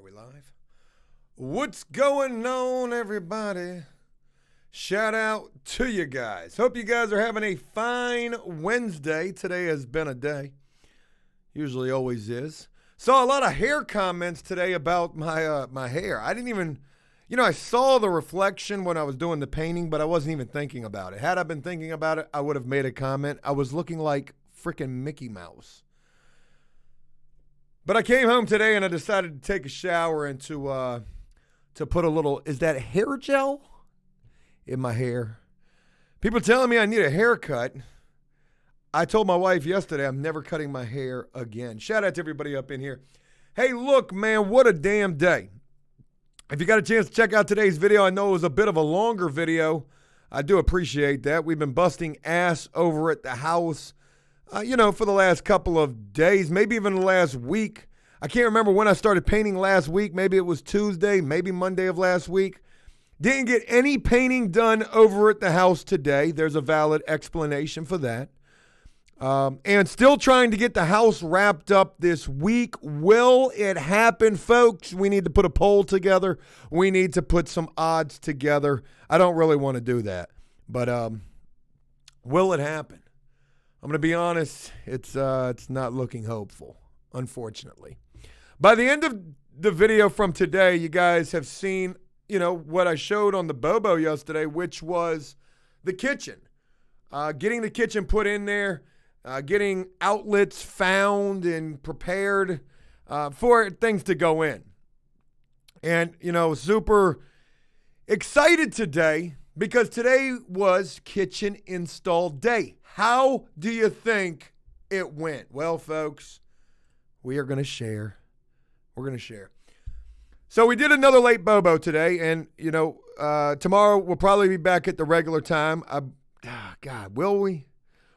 we live? What's going on, everybody? Shout out to you guys. Hope you guys are having a fine Wednesday. Today has been a day. Usually always is. Saw a lot of hair comments today about my hair. I didn't even, I saw the reflection when I was doing the painting, but I wasn't even thinking about it. Had I been thinking about it, I would have made a comment. I was looking like freaking Mickey Mouse. But I came home today and I decided to take a shower and to put a little, is that hair gel in my hair? People telling me I need a haircut. I told my wife yesterday I'm never cutting my hair again. Shout out to everybody up in here. Hey, look, man, what a damn day. If you got a chance to check out today's video, I know it was a bit of a longer video. I do appreciate that. We've been busting ass over at the house, for the last couple of days, maybe even the last week. I can't remember when I started painting last week. Maybe it was Tuesday, maybe Monday of last week. Didn't get any painting done over at the house today. There's a valid explanation for that. And still trying to get the house wrapped up this week. Will it happen, folks? We need to put a poll together. We need to put some odds together. I don't really want to do that. But will it happen? I'm going to be honest, it's not looking hopeful, unfortunately. By the end of the video from today, you guys have seen, what I showed on the Bobo yesterday, which was the kitchen. Getting the kitchen put in there, getting outlets found and prepared for things to go in. And, super excited today because today was kitchen install day. How do you think it went? Well, folks, we are going to share. We're going to share. So we did another late Bobo today, and, tomorrow we'll probably be back at the regular time. God, will we?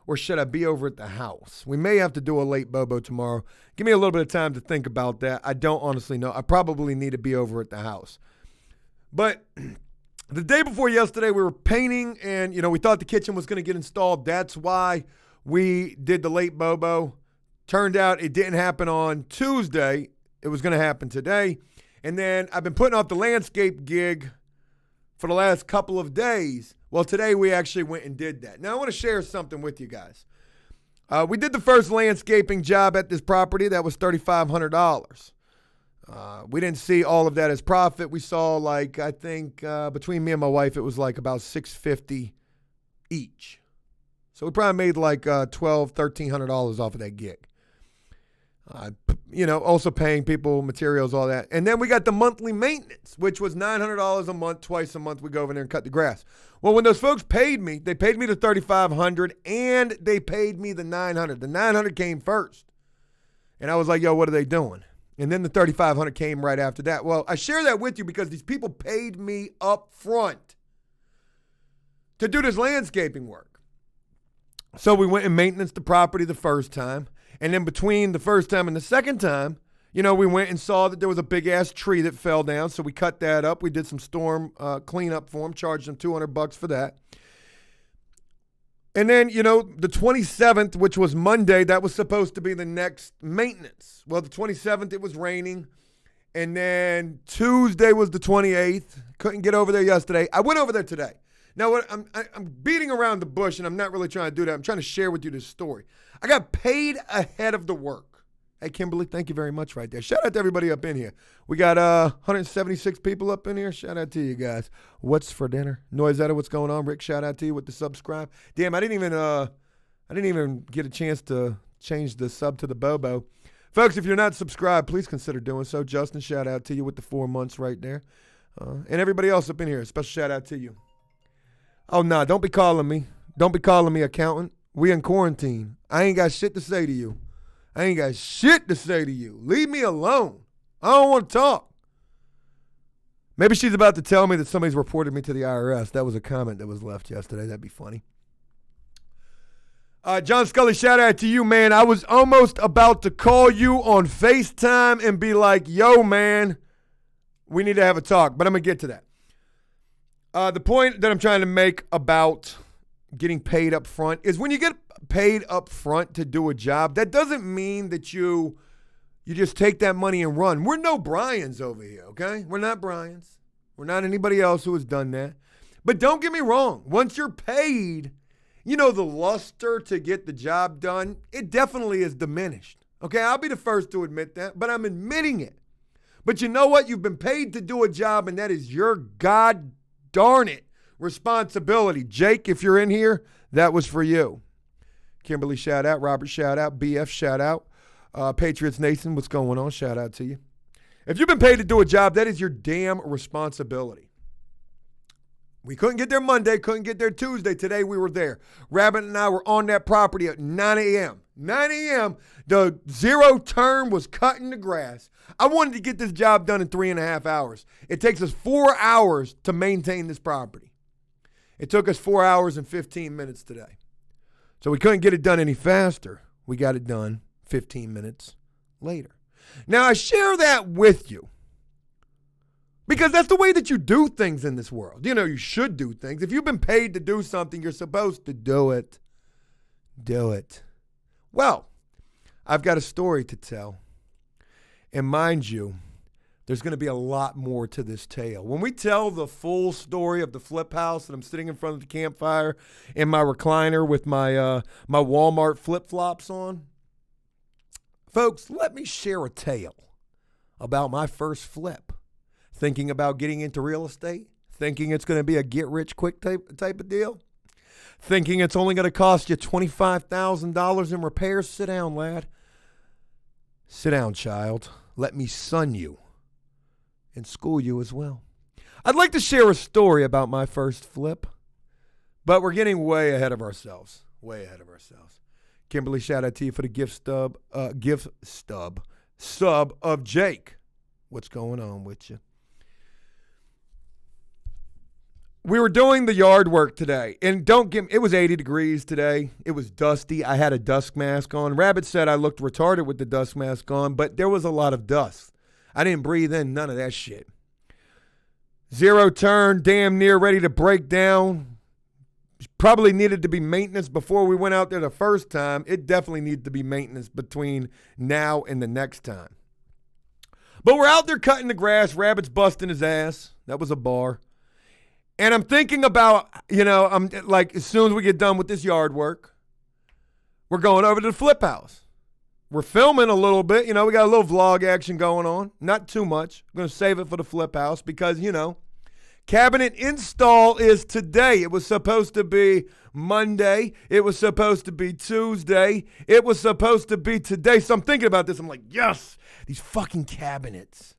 Or should I be over at the house? We may have to do a late Bobo tomorrow. Give me a little bit of time to think about that. I don't honestly know. I probably need to be over at the house. But the day before yesterday, we were painting, and, we thought the kitchen was going to get installed. That's why we did the late Bobo. Turned out it didn't happen on Tuesday. It was going to happen today. And then I've been putting off the landscape gig for the last couple of days. Well, today we actually went and did that. Now, I want to share something with you guys. We did the first landscaping job at this property. That was $3,500. We didn't see all of that as profit. We saw I think between me and my wife, it was about $650 each. So we probably made $1,200, $1,300 off of that gig. Also paying people, materials, all that. And then we got the monthly maintenance, which was $900 a month, twice a month. We go over there and cut the grass. Well, when those folks paid me, they paid me the $3,500 and they paid me the $900. The $900 came first. And I was like, yo, what are they doing? And then the $3,500 came right after that. Well, I share that with you because these people paid me up front to do this landscaping work. So we went and maintenance the property the first time. And then between the first time and the second time, we went and saw that there was a big-ass tree that fell down. So we cut that up. We did some storm cleanup for them, charged them $200 for that. And then, the 27th, which was Monday, that was supposed to be the next maintenance. Well, the 27th, it was raining. And then Tuesday was the 28th. Couldn't get over there yesterday. I went over there today. Now, what I'm beating around the bush, and I'm not really trying to do that. I'm trying to share with you this story. I got paid ahead of the work. Hey, Kimberly, thank you very much right there. Shout out to everybody up in here. We got 176 people up in here. Shout out to you guys. What's for dinner? Noisetta, what's going on? Rick, shout out to you with the subscribe. Damn, I didn't even get a chance to change the sub to the Bobo. Folks, if you're not subscribed, please consider doing so. Justin, shout out to you with the 4 months right there. And everybody else up in here, special shout out to you. Oh, nah, don't be calling me. Don't be calling me accountant. We in quarantine. I ain't got shit to say to you. Leave me alone. I don't want to talk. Maybe she's about to tell me that somebody's reported me to the IRS. That was a comment that was left yesterday. That'd be funny. John Scully, shout out to you, man. I was almost about to call you on FaceTime and be like, yo, man, we need to have a talk. But I'm going to get to that. The point that I'm trying to make about getting paid up front is when you get paid up front to do a job, that doesn't mean that you You just take that money and run. We're no Bryans over here, okay? We're not Bryans. We're not anybody else who has done that. But don't get me wrong. Once you're paid, the luster to get the job done, it definitely is diminished. Okay, I'll be the first to admit that, but I'm admitting it. But you know what? You've been paid to do a job, and that is your god darn it responsibility. Jake, if you're in here, that was for you. Kimberly, shout out. Robert, shout out. BF, shout out. Patriots Nation, what's going on? Shout out to you. If you've been paid to do a job, that is your damn responsibility. We couldn't get there Monday, couldn't get there Tuesday. Today we were there. Rabbit and I were on that property at 9 a.m. 9 a.m., the zero turn was cutting the grass. I wanted to get this job done in 3.5 hours. It takes us 4 hours to maintain this property. It took us 4 hours and 15 minutes today. So we couldn't get it done any faster. We got it done 15 minutes later. Now, I share that with you because that's the way that you do things in this world. You should do things. If you've been paid to do something, you're supposed to do it. Do it. Well, I've got a story to tell. And mind you, there's going to be a lot more to this tale. When we tell the full story of the flip house and I'm sitting in front of the campfire in my recliner with my my Walmart flip-flops on, folks, let me share a tale about my first flip. Thinking about getting into real estate, thinking it's going to be a get-rich-quick type of deal, thinking it's only going to cost you $25,000 in repairs. Sit down, lad. Sit down, child. Let me son you and school you as well. I'd like to share a story about my first flip, but we're getting way ahead of ourselves. Way ahead of ourselves. Kimberly, shout out to you for the gift sub of Jake. What's going on with you? We were doing the yard work today, and it was 80 degrees today. It was dusty. I had a dust mask on. Rabbit said I looked retarded with the dust mask on, but there was a lot of dust. I didn't breathe in none of that shit. Zero turn, damn near ready to break down. Probably needed to be maintenance before we went out there the first time. It definitely needed to be maintenance between now and the next time. But we're out there cutting the grass. Rabbit's busting his ass. That was a bar. And I'm thinking about, I'm like, as soon as we get done with this yard work, we're going over to the flip house. We're filming a little bit. We got a little vlog action going on. Not too much. I'm going to save it for the flip house because, cabinet install is today. It was supposed to be Monday. It was supposed to be Tuesday. It was supposed to be today. So I'm thinking about this. I'm like, yes, these fucking cabinets.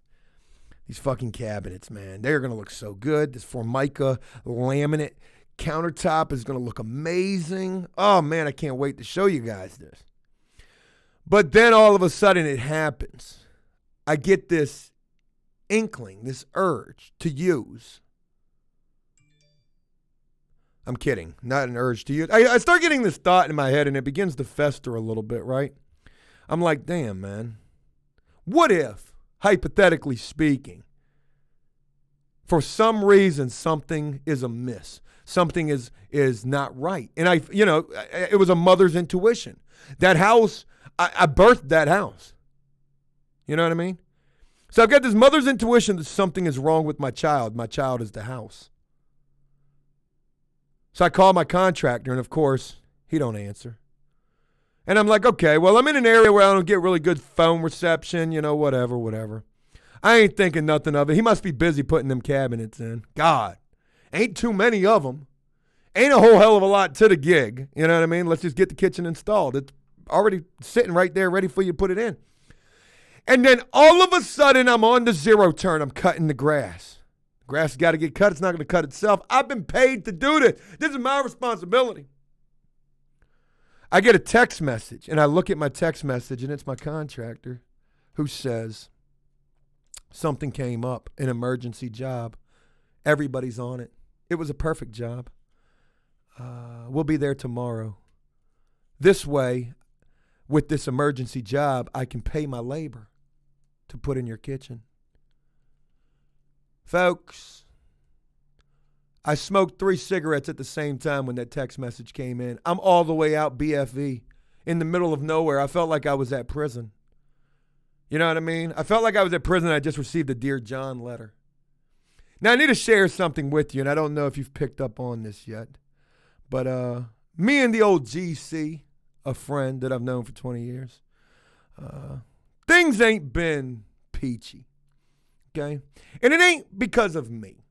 These fucking cabinets, man, they're going to look so good. This Formica laminate countertop is going to look amazing. Oh, man, I can't wait to show you guys this. But then all of a sudden it happens. I get this inkling, this urge to use. I'm kidding, not an urge to use. I start getting this thought in my head and it begins to fester a little bit, right? I'm like, damn, man, what if, hypothetically speaking, for some reason something is amiss, something is not right, and it was a mother's intuition. That house, I birthed that house. You know what I mean? So I've got this mother's intuition that something is wrong with my child. My child is the house. So I call my contractor, and of course, he don't answer. And I'm like, okay, well, I'm in an area where I don't get really good phone reception, whatever. I ain't thinking nothing of it. He must be busy putting them cabinets in. God, ain't too many of them. Ain't a whole hell of a lot to the gig. You know what I mean? Let's just get the kitchen installed. It's already sitting right there ready for you to put it in. And then all of a sudden, I'm on the zero turn. I'm cutting the grass. Grass has got to get cut. It's not going to cut itself. I've been paid to do this. This is my responsibility. I get a text message, and I look at my text message, and it's my contractor who says something came up, an emergency job. Everybody's on it. It was a perfect job. We'll be there tomorrow. This way, with this emergency job, I can pay my labor to put in your kitchen. Folks, I smoked 3 cigarettes at the same time when that text message came in. I'm all the way out BFE in the middle of nowhere. I felt like I was at prison. You know what I mean? I felt like I was at prison. I just received a Dear John letter. Now, I need to share something with you, and I don't know if you've picked up on this yet. But me and the old GC, a friend that I've known for 20 years, things ain't been peachy, okay? And it ain't because of me.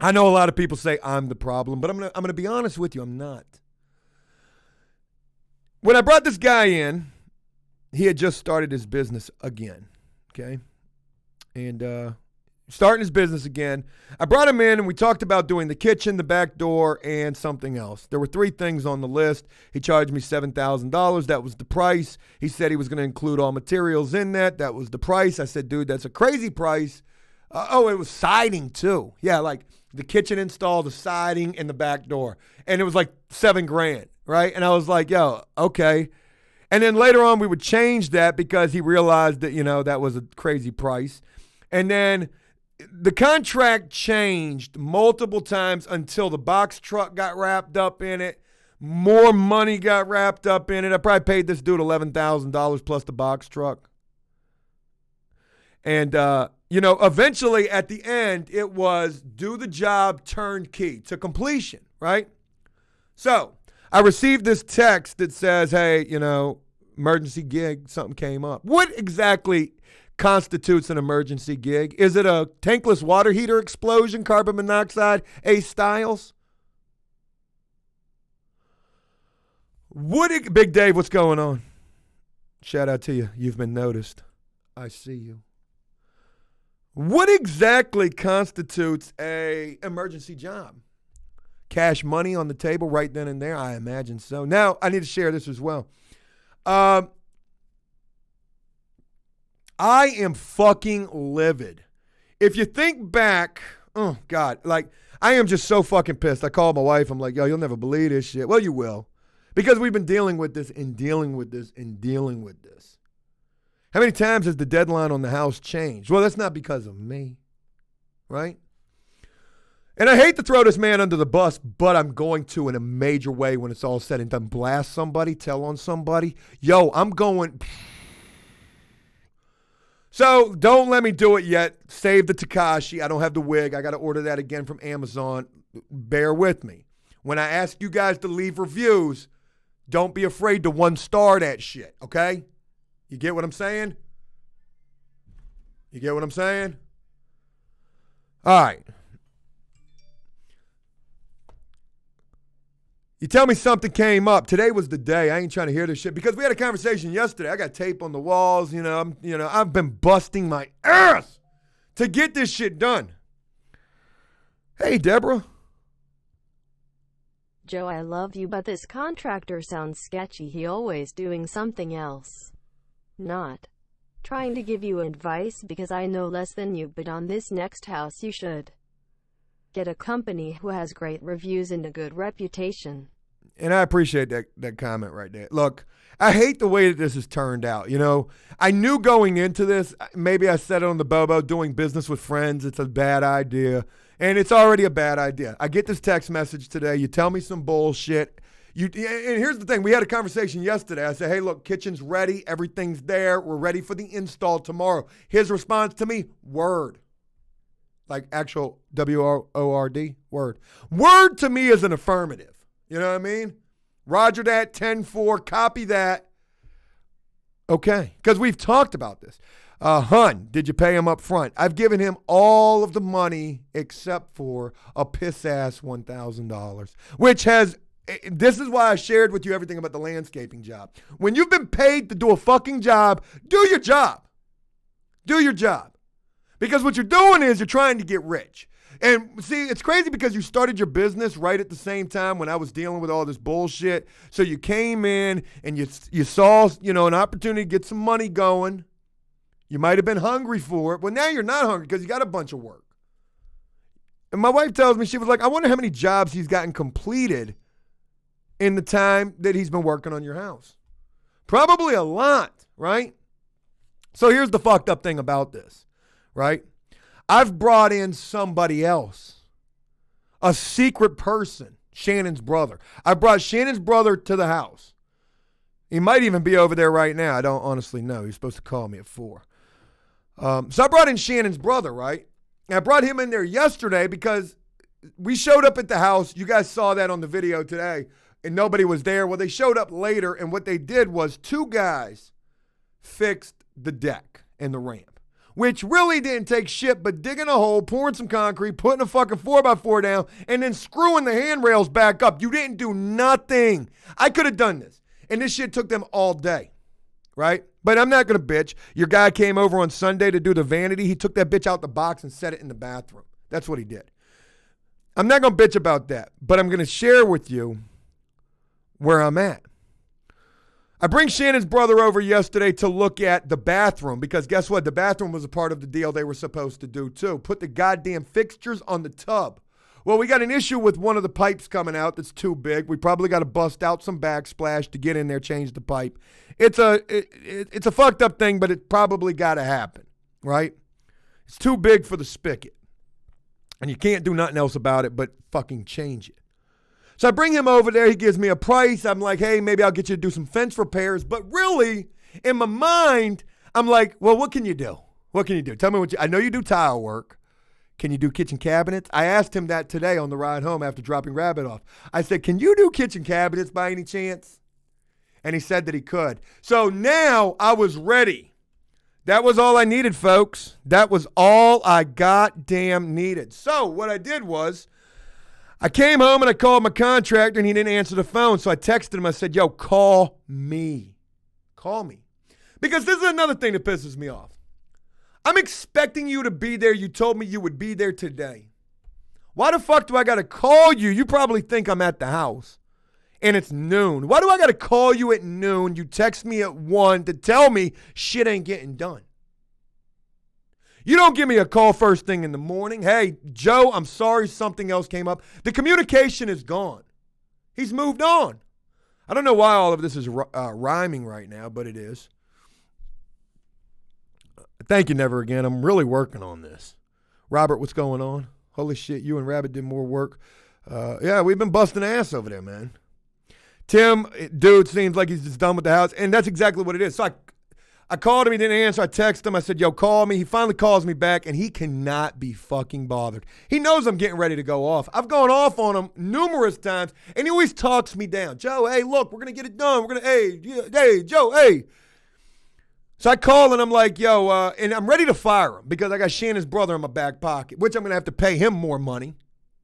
I know a lot of people say I'm the problem, but I'm gonna be honest with you, I'm not. When I brought this guy in, he had just started his business again, okay? And starting his business again. I brought him in and we talked about doing the kitchen, the back door, and something else. There were 3 things on the list. He charged me $7,000. That was the price. He said he was going to include all materials in that. That was the price. I said, dude, that's a crazy price. It was siding too. Yeah, like the kitchen install, the siding, and the back door. And it was like $7,000, right? And I was like, yo, okay. And then later on we would change that because he realized that, that was a crazy price. And then the contract changed multiple times until the box truck got wrapped up in it. More money got wrapped up in it. I probably paid this dude $11,000 plus the box truck. And, eventually at the end, it was do the job turnkey to completion, right? So I received this text that says, hey, emergency gig, something came up. What exactly constitutes an emergency gig? Is it a tankless water heater explosion, carbon monoxide, Ace Styles? Big Dave, what's going on? Shout out to you. You've been noticed. I see you. What exactly constitutes a emergency job? Cash money on the table right then and there? I imagine so. Now, I need to share this as well. I am fucking livid. If you think back, oh God, I am just so fucking pissed. I called my wife. I'm like, yo, you'll never believe this shit. Well, you will. Because we've been dealing with this and dealing with this and dealing with this. How many times has the deadline on the house changed? Well, that's not because of me, right? And I hate to throw this man under the bus, but I'm going to in a major way when it's all said and done. Blast somebody, tell on somebody. Yo, I'm going... So don't let me do it yet. Save the Tekashi. I don't have the wig. I got to order that again from Amazon. Bear with me. When I ask you guys to leave reviews, don't be afraid to 1-star that shit, okay? You get what I'm saying? You get what I'm saying? All right. You tell me something came up. Today was the day. I ain't trying to hear this shit because we had a conversation yesterday. I got tape on the walls. I've been busting my ass to get this shit done. Hey, Deborah. Joe, I love you, but this contractor sounds sketchy. He always doing something else. Not trying to give you advice because I know less than you, but on this next house you should get a company who has great reviews and a good reputation. And I appreciate that comment right there. Look, I hate the way that this has turned out. I knew going into this, maybe I said it on the Bobo, doing business with friends, it's a bad idea. And it's already a bad idea. I get this text message today. You tell me some bullshit. And here's the thing. We had a conversation yesterday. I said, hey, look, kitchen's ready. Everything's there. We're ready for the install tomorrow. His response to me, word. Like actual W-O-R-D, word. Word to me is an affirmative. You know what I mean? Roger that, 10-4, copy that. Okay, because we've talked about this. Hun, did you pay him up front? I've given him all of the money except for a piss-ass $1,000, which has, this is why I shared with you everything about the landscaping job. When you've been paid to do a fucking job, do your job. Do your job. Because what you're doing is you're trying to get rich. And see, it's crazy because you started your business right at the same time when I was dealing with all this bullshit. So you came in and you saw, an opportunity to get some money going. You might have been hungry for it. Well, now you're not hungry because you got a bunch of work. And my wife tells me, she was like, I wonder how many jobs he's gotten completed in the time that he's been working on your house. Probably a lot, right? So here's the fucked up thing about this, right? I've brought in somebody else, a secret person, Shannon's brother. I brought Shannon's brother to the house. He might even be over there right now. I don't honestly know. He's supposed to call me at 4. So I brought in Shannon's brother, right? And I brought him in there yesterday because we showed up at the house. You guys saw that on the video today, and nobody was there. Well, they showed up later, and what they did was 2 guys fixed the deck and the ramp, which really didn't take shit but digging a hole, pouring some concrete, putting a fucking 4x4 down, and then screwing the handrails back up. You didn't do nothing. I could have done this. And this shit took them all day, right? But I'm not going to bitch. Your guy came over on Sunday to do the vanity. He took that bitch out the box and set it in the bathroom. That's what he did. I'm not going to bitch about that, but I'm going to share with you where I'm at. I bring Shannon's brother over yesterday to look at the bathroom because guess what? The bathroom was a part of the deal they were supposed to do too. Put the goddamn fixtures on the tub. Well, we got an issue with one of the pipes coming out that's too big. We probably got to bust out some backsplash to get in there, change the pipe. It's a fucked up thing, but it probably got to happen, right? It's too big for the spigot. And you can't do nothing else about it but fucking change it. So I bring him over there. He gives me a price. I'm like, hey, maybe I'll get you to do some fence repairs. But really, in my mind, I'm like, well, what can you do? What can you do? Tell me I know you do tile work. Can you do kitchen cabinets? I asked him that today on the ride home after dropping Rabbit off. I said, can you do kitchen cabinets by any chance? And he said that he could. So now I was ready. That was all I needed, folks. That was all I goddamn needed. So what I did was I came home and I called my contractor and he didn't answer the phone. So I texted him. I said, yo, call me. Call me. Because this is another thing that pisses me off. I'm expecting you to be there. You told me you would be there today. Why the fuck do I got to call you? You probably think I'm at the house and it's noon. Why do I got to call you at noon? You text me at 1 to tell me shit ain't getting done. You don't give me a call first thing in the morning. Hey, Joe, I'm sorry something else came up. The communication is gone. He's moved on. I don't know why all of this is rhyming right now, but it is. Thank you, Never Again. I'm really working on this. Robert, what's going on? Holy shit, you and Rabbit did more work. Yeah, we've been busting ass over there, man. Tim, dude, seems like he's just done with the house, and that's exactly what it is. So I called him, he didn't answer. I texted him, I said, yo, call me. He finally calls me back, and he cannot be fucking bothered. He knows I'm getting ready to go off. I've gone off on him numerous times, and he always talks me down. Joe, hey, look, we're going to get it done. We're going to, hey, Joe, hey. So I call and I'm like, yo, and I'm ready to fire him because I got Shannon's brother in my back pocket, which I'm going to have to pay him more money.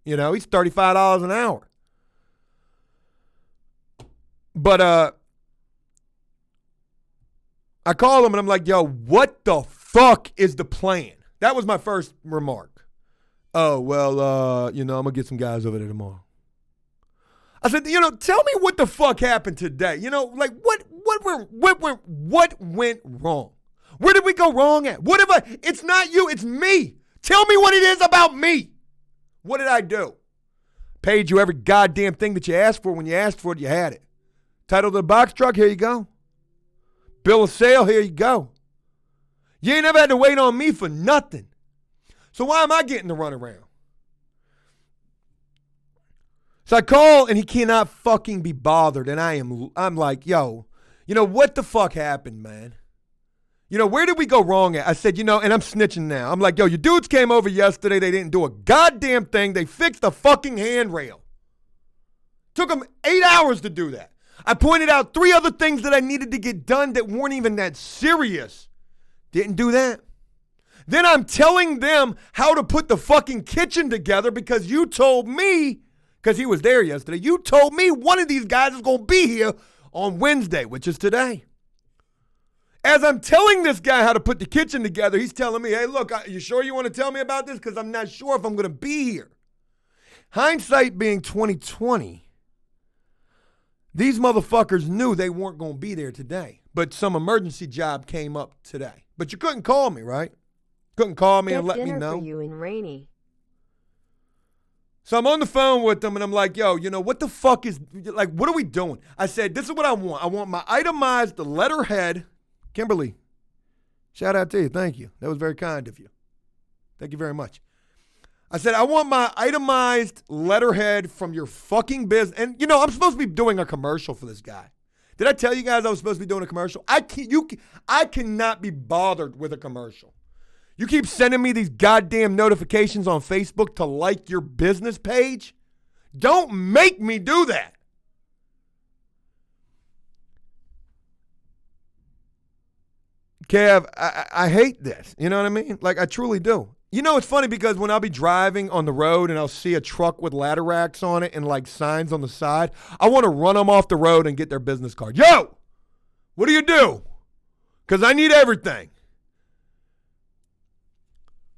You know, he's $35 an hour. But I call him and I'm like, yo, what the fuck is the plan? That was my first remark. Oh, well, I'm going to get some guys over there tomorrow. I said, tell me what the fuck happened today. Like what went wrong? Where did we go wrong at? It's not you, it's me. Tell me what it is about me. What did I do? Paid you every goddamn thing that you asked for. When you asked for it, you had it. Title to the box truck, here you go. Bill of sale, here you go. You ain't never had to wait on me for nothing. So why am I getting the runaround? So I call and he cannot fucking be bothered. And I'm like, yo, what the fuck happened, man? Where did we go wrong at? I said, and I'm snitching now. I'm like, yo, your dudes came over yesterday. They didn't do a goddamn thing. They fixed the fucking handrail. Took them 8 hours to do that. I pointed out 3 other things that I needed to get done that weren't even that serious. Didn't do that. Then I'm telling them how to put the fucking kitchen together because you told me, because he was there yesterday, you told me one of these guys is going to be here on Wednesday, which is today. As I'm telling this guy how to put the kitchen together, he's telling me, hey, look, you sure you want to tell me about this? Because I'm not sure if I'm going to be here. Hindsight being 2020, these motherfuckers knew they weren't going to be there today. But some emergency job came up today. But you couldn't call me, right? Couldn't call me and let me know. For you in Rainy. So I'm on the phone with them and I'm like, yo, what the fuck is, like, what are we doing? I said, this is what I want. I want my itemized letterhead. Kimberly, shout out to you. Thank you. That was very kind of you. Thank you very much. I said, I want my itemized letterhead from your fucking business. And, I'm supposed to be doing a commercial for this guy. Did I tell you guys I was supposed to be doing a commercial? I cannot be bothered with a commercial. You keep sending me these goddamn notifications on Facebook to like your business page. Don't make me do that. Kev, I hate this. You know what I mean? Like, I truly do. You know, it's funny because when I'll be driving on the road and I'll see a truck with ladder racks on it and like signs on the side, I want to run them off the road and get their business card. Yo, what do you do? Because I need everything.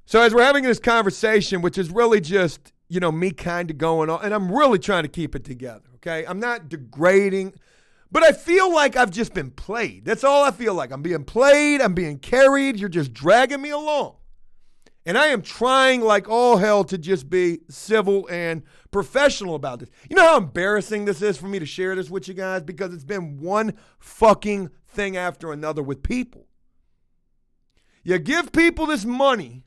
So as we're having this conversation, which is really just, you know, me kind of going on, and I'm really trying to keep it together, okay? I'm not degrading, but I feel like I've just been played. That's all I feel like. I'm being played. I'm being carried. You're just dragging me along. And I am trying like all hell to just be civil and professional about this. You know how embarrassing this is for me to share this with you guys? Because it's been one fucking thing after another with people. You give people this money,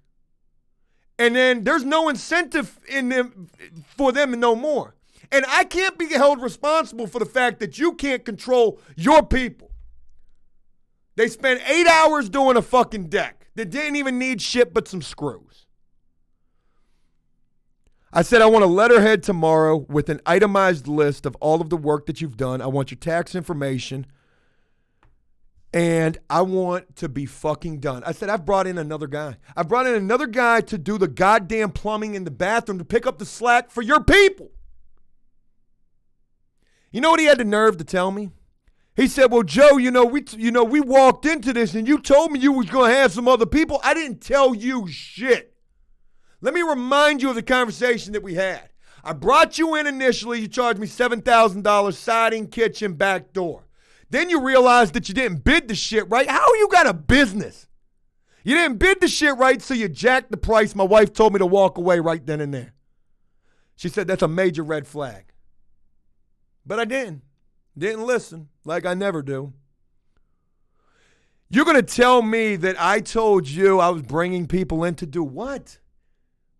and then there's no incentive in them for them no more. And I can't be held responsible for the fact that you can't control your people. They spent 8 hours doing a fucking deck that didn't even need shit but some screws. I said I want a letterhead tomorrow with an itemized list of all of the work that you've done. I want your tax information. And I want to be fucking done. I said I've brought in another guy. I brought in another guy to do the goddamn plumbing in the bathroom to pick up the slack for your people. You know what he had the nerve to tell me? He said, well, Joe, we walked into this and you told me you was going to have some other people. I didn't tell you shit. Let me remind you of the conversation that we had. I brought you in initially. You charged me $7,000 siding, kitchen, back door. Then you realized that you didn't bid the shit right. How you got a business? You didn't bid the shit right, so you jacked the price. My wife told me to walk away right then and there. She said that's a major red flag. But I didn't. Didn't listen, like I never do. You're going to tell me that I told you I was bringing people in to do what?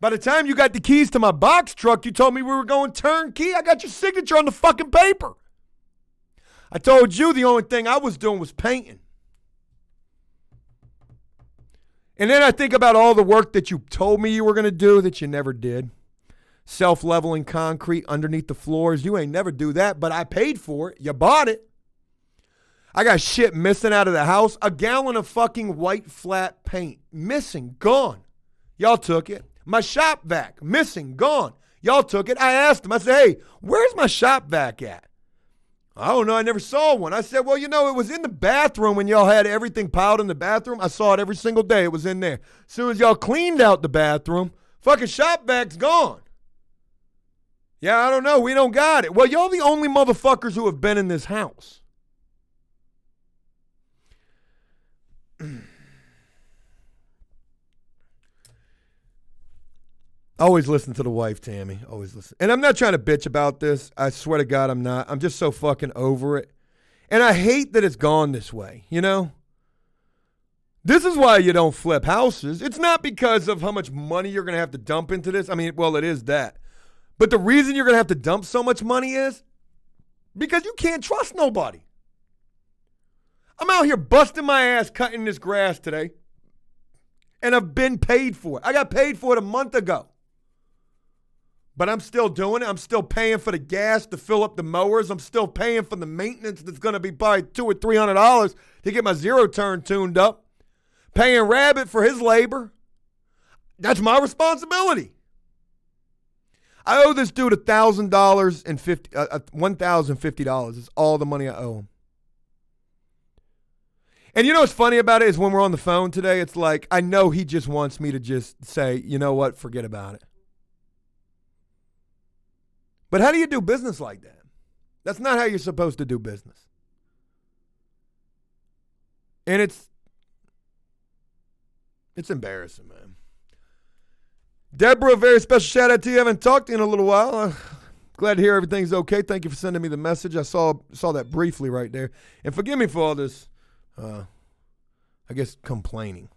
By the time you got the keys to my box truck, you told me we were going turnkey. I got your signature on the fucking paper. I told you the only thing I was doing was painting. And then I think about all the work that you told me you were going to do that you never did. Self-leveling concrete underneath the floors. You ain't never do that, but I paid for it. You bought it. I got shit missing out of the house. A gallon of fucking white flat paint. Missing. Gone. Y'all took it. My shop vac. Missing. Gone. Y'all took it. I asked them. I said, hey, where's my shop vac at? I don't know. I never saw one. I said, well, it was in the bathroom when y'all had everything piled in the bathroom. I saw it every single day. It was in there. As soon as y'all cleaned out the bathroom, fucking shop vac's gone. Yeah, I don't know. We don't got it. Well, y'all the only motherfuckers who have been in this house. Always listen to the wife, Tammy. Always listen. And I'm not trying to bitch about this. I swear to God I'm not. I'm just so fucking over it. And I hate that it's gone this way, you know? This is why you don't flip houses. It's not because of how much money you're going to have to dump into this. I mean, well, it is that. But the reason you're going to have to dump so much money is because you can't trust nobody. I'm out here busting my ass cutting this grass today, and I've been paid for it. I got paid for it a month ago. But I'm still doing it. I'm still paying for the gas to fill up the mowers. I'm still paying for the maintenance that's going to be probably $200 or $300 to get my zero turn tuned up. Paying Rabbit for his labor. That's my responsibility. I owe this dude $1,050 is all the money I owe him. And you know what's funny about it is when we're on the phone today, it's like I know he just wants me to just say, you know what, forget about it. But how do you do business like that? That's not how you're supposed to do business. And it's embarrassing, man. Deborah, very special shout out to you. I haven't talked to you in a little while. Glad to hear everything's okay. Thank you for sending me the message. I saw that briefly right there. And forgive me for all this, I guess, complaining.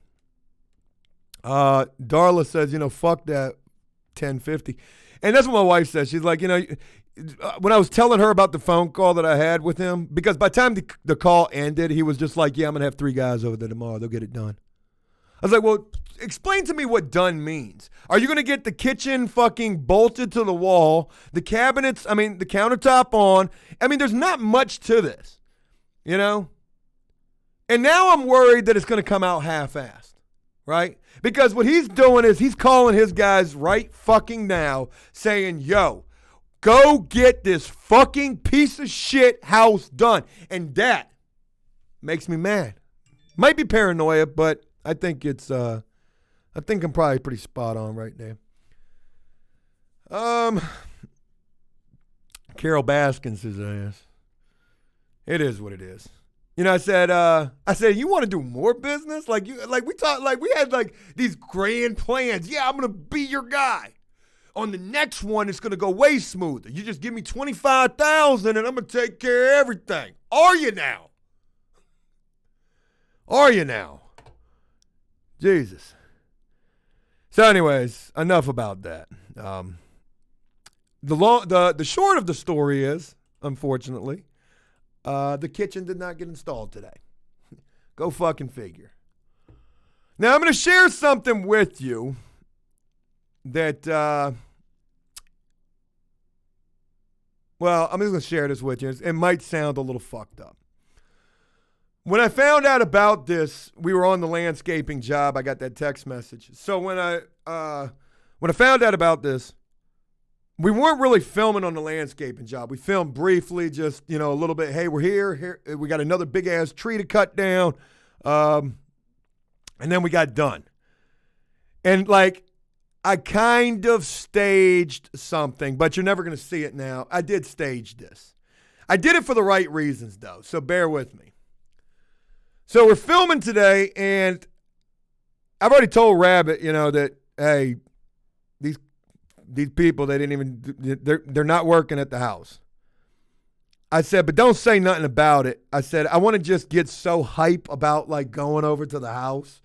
Darla says, fuck that 1050. And that's what my wife says. She's like, when I was telling her about the phone call that I had with him, because by the time the call ended, he was just like, yeah, I'm going to have 3 guys over there tomorrow. They'll get it done. I was like, well, explain to me what done means. Are you going to get the kitchen fucking bolted to the wall, the cabinets, the countertop on? There's not much to this, you know? And now I'm worried that it's going to come out half-assed, right? Because what he's doing is he's calling his guys right fucking now saying, yo, go get this fucking piece of shit house done. And that makes me mad. Might be paranoia, but I think I'm probably pretty spot on right there. Carol Baskins his ass. It is what it is. You know, I said, you want to do more business? We had these grand plans. Yeah, I'm gonna be your guy. On the next one, it's gonna go way smoother. You just give me $25,000 and I'm gonna take care of everything. Are you now? Jesus. So, anyways, enough about that. The short of the story is, unfortunately, the kitchen did not get installed today. Go fucking figure. Now, I'm going to share something with you that, I'm just going to share this with you. It might sound a little fucked up. When I found out about this, we were on the landscaping job. I got that text message. So when I found out about this, we weren't really filming on the landscaping job. We filmed briefly, just, a little bit. Hey, we're here. We got another big ass tree to cut down. And then we got done. And I kind of staged something, but you're never going to see it now. I did stage this. I did it for the right reasons though. So bear with me. So we're filming today, and I've already told Rabbit, that, hey, these people, they're not working at the house. I said, but don't say nothing about it. I said, I want to just get so hype about going over to the house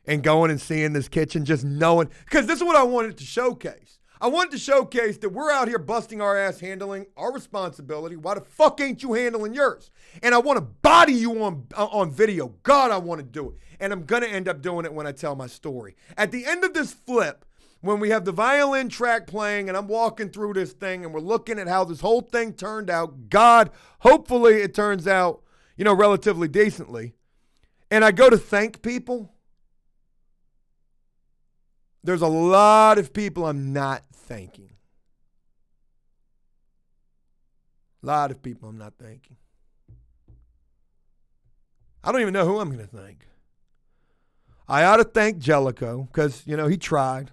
and going and seeing this kitchen, just knowing, because this is what I wanted to showcase. I wanted to showcase that we're out here busting our ass handling our responsibility. Why the fuck ain't you handling yours? And I want to body you on video. God, I want to do it. And I'm going to end up doing it when I tell my story. At the end of this flip, when we have the violin track playing and I'm walking through this thing and we're looking at how this whole thing turned out, God, hopefully it turns out, relatively decently. And I go to thank people. There's a lot of people I'm not thanking. A lot of people I'm not thanking. I don't even know who I'm going to thank. I ought to thank Jellicoe because, he tried.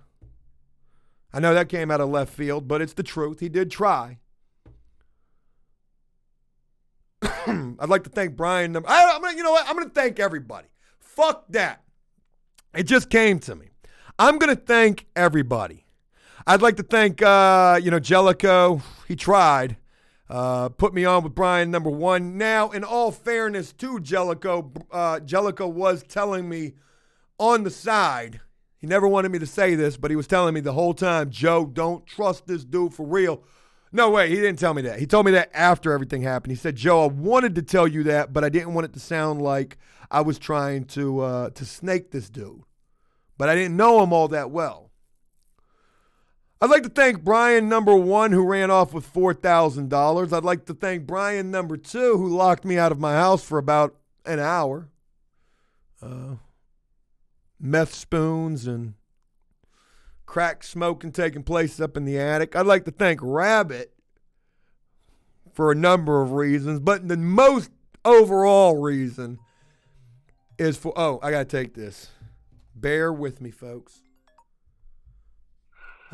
I know that came out of left field, but it's the truth. He did try. I'd like to thank Brian. I'm going to thank everybody. Fuck that. It just came to me. I'm going to thank everybody. I'd like to thank, Jellicoe. He tried. Put me on with Brian number 1. Now, in all fairness to Jellicoe, Jellicoe was telling me on the side, he never wanted me to say this, but he was telling me the whole time, Joe, don't trust this dude for real. No way, he didn't tell me that. He told me that after everything happened. He said, Joe, I wanted to tell you that, but I didn't want it to sound like I was trying to snake this dude. But I didn't know him all that well. I'd like to thank Brian number 1, who ran off with $4,000. I'd like to thank Brian number 2, who locked me out of my house for about an hour. Meth spoons and crack smoking taking place up in the attic. I'd like to thank Rabbit for a number of reasons, but the most overall reason is for, I got to take this. Bear with me, folks.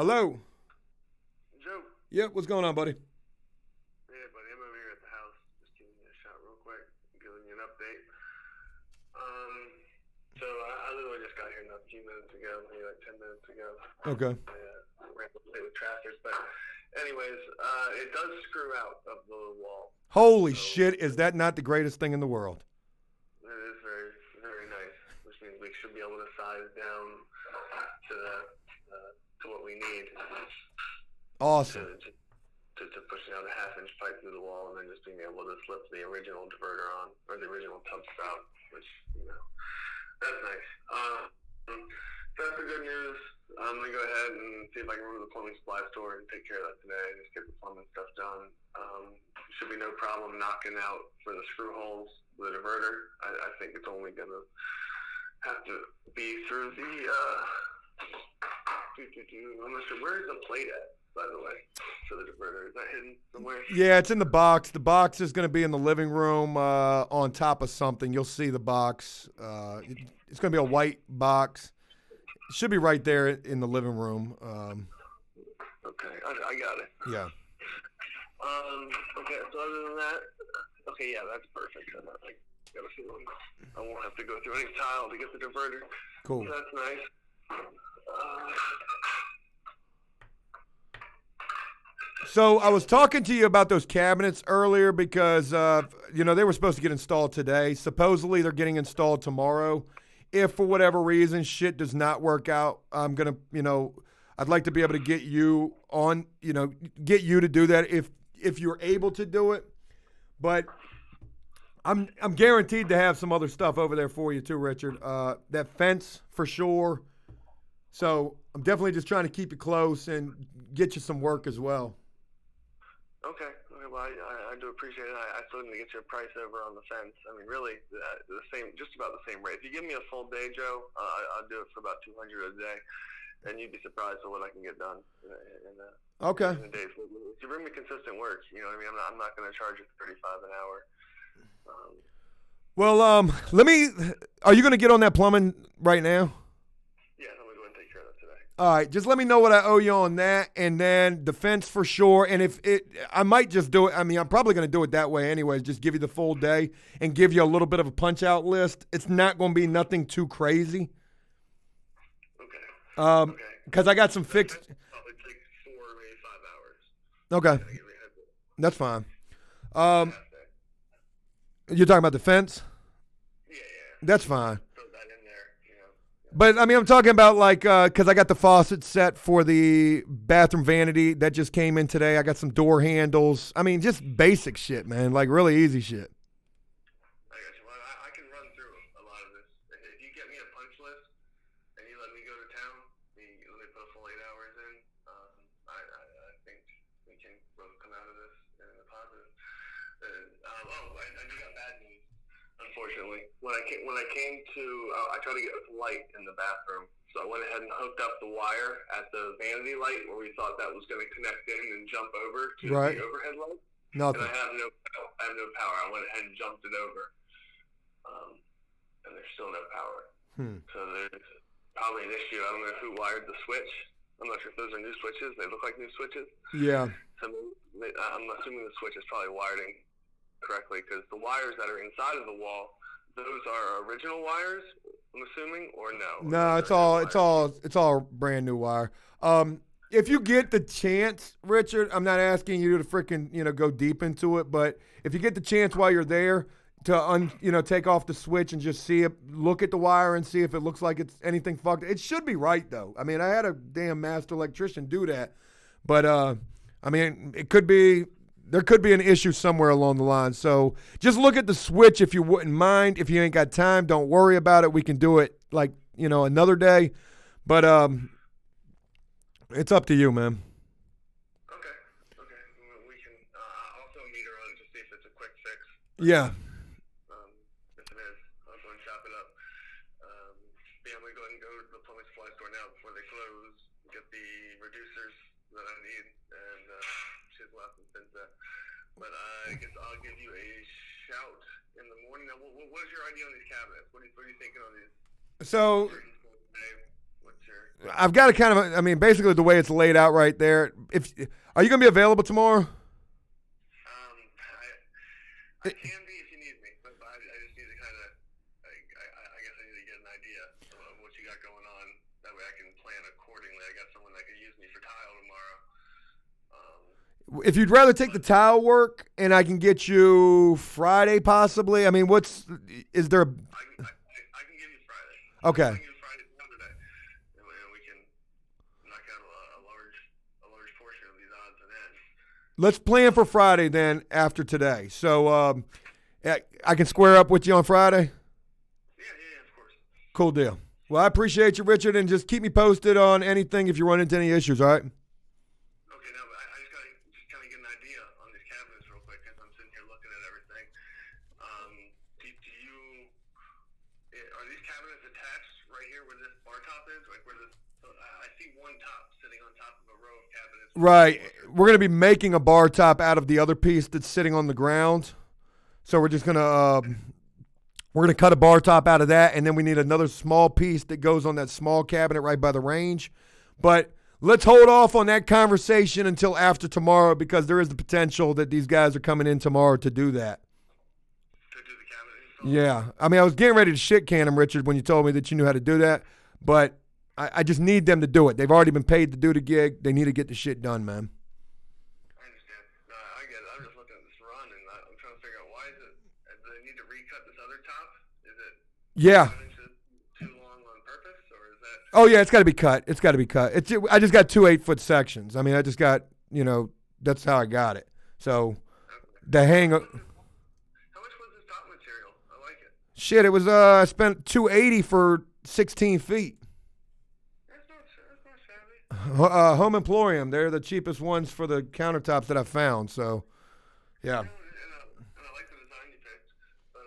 Hello. Joe. Yep, what's going on, buddy? Yeah, buddy, I'm over here at the house. Just giving you a shot real quick, giving you an update. So I literally just got here not a few minutes ago, maybe 10 minutes ago. Okay. I ran to play with tractors, but anyways, it does screw out of the wall. Holy shit, is that not the greatest thing in the world? It is very, very nice, which means we should be able to size down to what we need. Awesome. To push it out. just being able to slip the original diverter on, or the original tub spout, which, that's nice. That's the good news. I'm going to go ahead and see if I can run to the plumbing supply store and take care of that today. Just get the plumbing stuff done. Should be no problem knocking out for the screw holes, the diverter. I think it's only going to have to be through the, I'm not sure, where's the plate at, by the way, for the diverter? Is that hidden somewhere? Yeah, it's in the box. The box is going to be in the living room on top of something. You'll see the box. It's going to be a white box. It should be right there in the living room. Okay, I got it. Yeah. Okay, so other than that, okay, yeah, that's perfect. I got a feeling I won't have to go through any tile to get the diverter. Cool. So that's nice. So I was talking to you about those cabinets earlier because, they were supposed to get installed today. Supposedly they're getting installed tomorrow. If for whatever reason shit does not work out, I'm going to, I'd like to be able to get you on, get you to do that if you're able to do it. But I'm guaranteed to have some other stuff over there for you too, Richard. That fence for sure. So I'm definitely just trying to keep you close and get you some work as well. Okay. Well, I do appreciate it. I still need to get you a price over on the fence. I mean, really, the same, just about the same rate. If you give me a full day, Joe, I'll do it for about $200 a day, and you'd be surprised at what I can get done in the days. If you bring me consistent work, you know what I mean? I'm not going to charge you $35 an hour. Well, are you going to get on that plumbing right now? Yeah, I'm going to go ahead and take care of that today. All right, just let me know what I owe you on that, and then the fence for sure. And I might just do it. I mean, I'm probably going to do it that way anyways. Just give you the full day and give you a little bit of a punch-out list. It's not going to be nothing too crazy. Okay. Because I got some fixed. Probably take 4, maybe 5 hours. Okay, that's fine. You're talking about the fence? Yeah. That's fine. Throw that in there, But, I mean, I'm talking about, because I got the faucet set for the bathroom vanity that just came in today. I got some door handles. I mean, just basic shit, man, like really easy shit. I got you. Well, I can run through a lot of this. If you get me a punch list and you let me go to town, let me put a full 8 hours in, I think we can both come out of this in a positive. I do got bad news. Unfortunately, when I came to, I tried to get light in the bathroom, so I went ahead and hooked up the wire at the vanity light where we thought that was going to connect in and jump over to the overhead light. Nothing. And I have no power. I went ahead and jumped it over, and there's still no power. So there's probably an issue. I don't know who wired the switch. I'm not sure if those are new switches. They look like new switches. Yeah. So I'm assuming the switch is probably wired in correctly, because the wires that are inside of the wall, those are original wires, I'm assuming, or no? No, it's all brand new wire. If you get the chance, Richard, I'm not asking you to freaking, go deep into it, but if you get the chance while you're there to take off the switch and just look at the wire and see if it looks like it's anything fucked. It should be right though. I mean, I had a damn master electrician do that, but I mean, there could be an issue somewhere along the line. So just look at the switch if you wouldn't mind. If you ain't got time, don't worry about it. We can do it another day. But it's up to you, man. Okay. We can also meet her on it to see if it's a quick fix. Yeah. If it is, I'll go and chop it up. I'm going to go ahead and go to the plumbing supply store now before they close, get the reducers that I need, and she's left and sends that. But I guess I'll give you a shout in the morning. Now, what is your idea on these cabinets? What are you thinking on these? So I've got a kind of, basically the way it's laid out right there. Are you going to be available tomorrow? I can be if you need me, but I just need to kind of, I guess I need to get an idea of what you got going on. That way I can plan accordingly. I got someone that could use me for tile tomorrow. If you'd rather take the tile work and I can get you Friday possibly, is there a... I can give you Friday. Okay. I can give you Friday Saturday, and we can knock out a large portion of these odds and ends. Let's plan for Friday then after today. So I can square up with you on Friday? Yeah, of course. Cool deal. Well, I appreciate you, Richard, and just keep me posted on anything if you run into any issues, all right? Okay, now I just gotta kind of get an idea on these cabinets real quick as I'm sitting here looking at everything. Are these cabinets attached right here where this bar top is? Like where this? I see one top sitting on top of a row of cabinets. Right. We're going to be making a bar top out of the other piece that's sitting on the ground. So we're just going to cut a bar top out of that, and then we need another small piece that goes on that small cabinet right by the range. But let's hold off on that conversation until after tomorrow, because there is the potential that these guys are coming in tomorrow to do that. To do the cabinet install? Yeah. I mean, I was getting ready to shit can them, Richard, when you told me that you knew how to do that. But I just need them to do it. They've already been paid to do the gig. They need to get the shit done, man. I understand. No, I get it. I'm just looking at this run, and I'm trying to figure out why is it. Do they need to recut this other top? Is it? Yeah. Too long on purpose, or is that? Oh, yeah, it's got to be cut. It's got to be cut. I just got 2 8-foot sections. I mean, I just got, that's how I got it. So the hang of. How much was this top material? I like it. Shit, it was, I spent $280 for 16 feet. That's not shabby. Home Emporium, they're the cheapest ones for the countertops that I found. So, yeah. And I like the design you picked. But,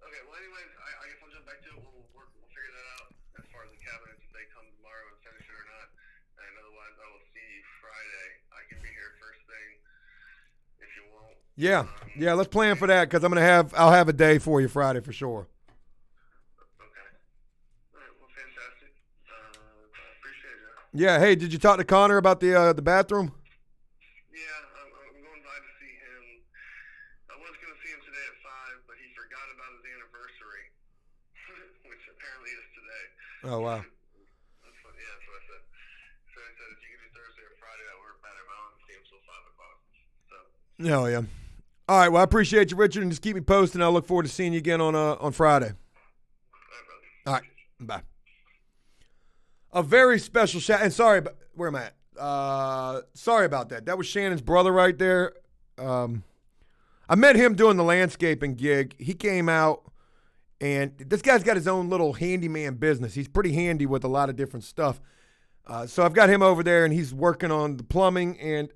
okay, well, anyways, I guess I'll jump back to it. We'll figure that out as far as the cabinets, if they come tomorrow and finish it or not. And otherwise, I will see you Friday. I can be here first thing if you won't. Yeah. Yeah, let's plan for that, because I'll have a day for you Friday for sure. Okay. All right, well, fantastic. I appreciate it. Yeah, hey, did you talk to Connor about the bathroom? Yeah, I'm going by to see him. I was going to see him today at 5, but he forgot about his anniversary, which apparently is today. Oh, wow. That's what I said. So he said if you could do Thursday or Friday, that would work better, but I don't see him till 5 o'clock. So. Oh, yeah. All right, well, I appreciate you, Richard, and just keep me posted, and I look forward to seeing you again on Friday. All right, brother. All right, bye. A very special shout, and sorry, but where am I at? Sorry about that. That was Shannon's brother right there. I met him doing the landscaping gig. He came out, and this guy's got his own little handyman business. He's pretty handy with a lot of different stuff. So I've got him over there, and he's working on the plumbing, and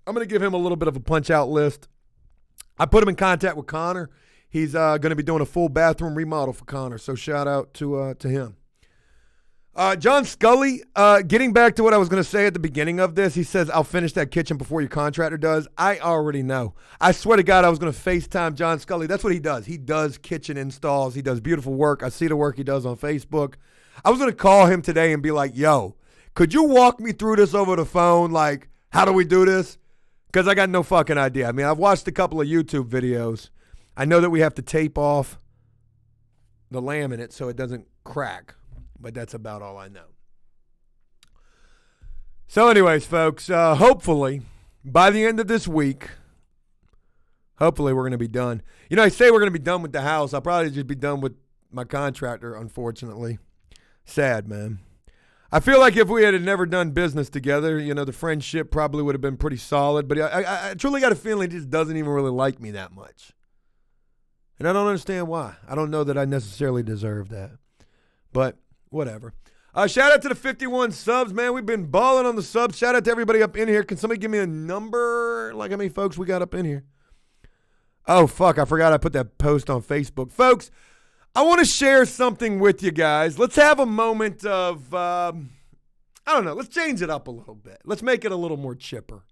I'm going to give him a little bit of a punch-out list. I put him in contact with Connor. He's going to be doing a full bathroom remodel for Connor, so shout out to him. John Scully, getting back to what I was going to say at the beginning of this, he says, I'll finish that kitchen before your contractor does. I already know. I swear to God, I was going to FaceTime John Scully. That's what he does. He does kitchen installs. He does beautiful work. I see the work he does on Facebook. I was going to call him today and be like, yo, could you walk me through this over the phone? Like, how do we do this? Because I got no fucking idea. I mean, I've watched a couple of YouTube videos. I know that we have to tape off the laminate so it doesn't crack. But that's about all I know. So anyways, folks, hopefully by the end of this week, hopefully we're going to be done. I say we're going to be done with the house. I'll probably just be done with my contractor, unfortunately. Sad, man. I feel like if we had never done business together, the friendship probably would have been pretty solid. But I truly got a feeling he just doesn't even really like me that much. And I don't understand why. I don't know that I necessarily deserve that. But whatever. Shout out to the 51 subs, man. We've been balling on the subs. Shout out to everybody up in here. Can somebody give me a number? Like how many folks we got up in here? Oh, fuck. I forgot I put that post on Facebook. Folks, I want to share something with you guys. Let's have a moment of, I don't know. Let's change it up a little bit. Let's make it a little more chipper.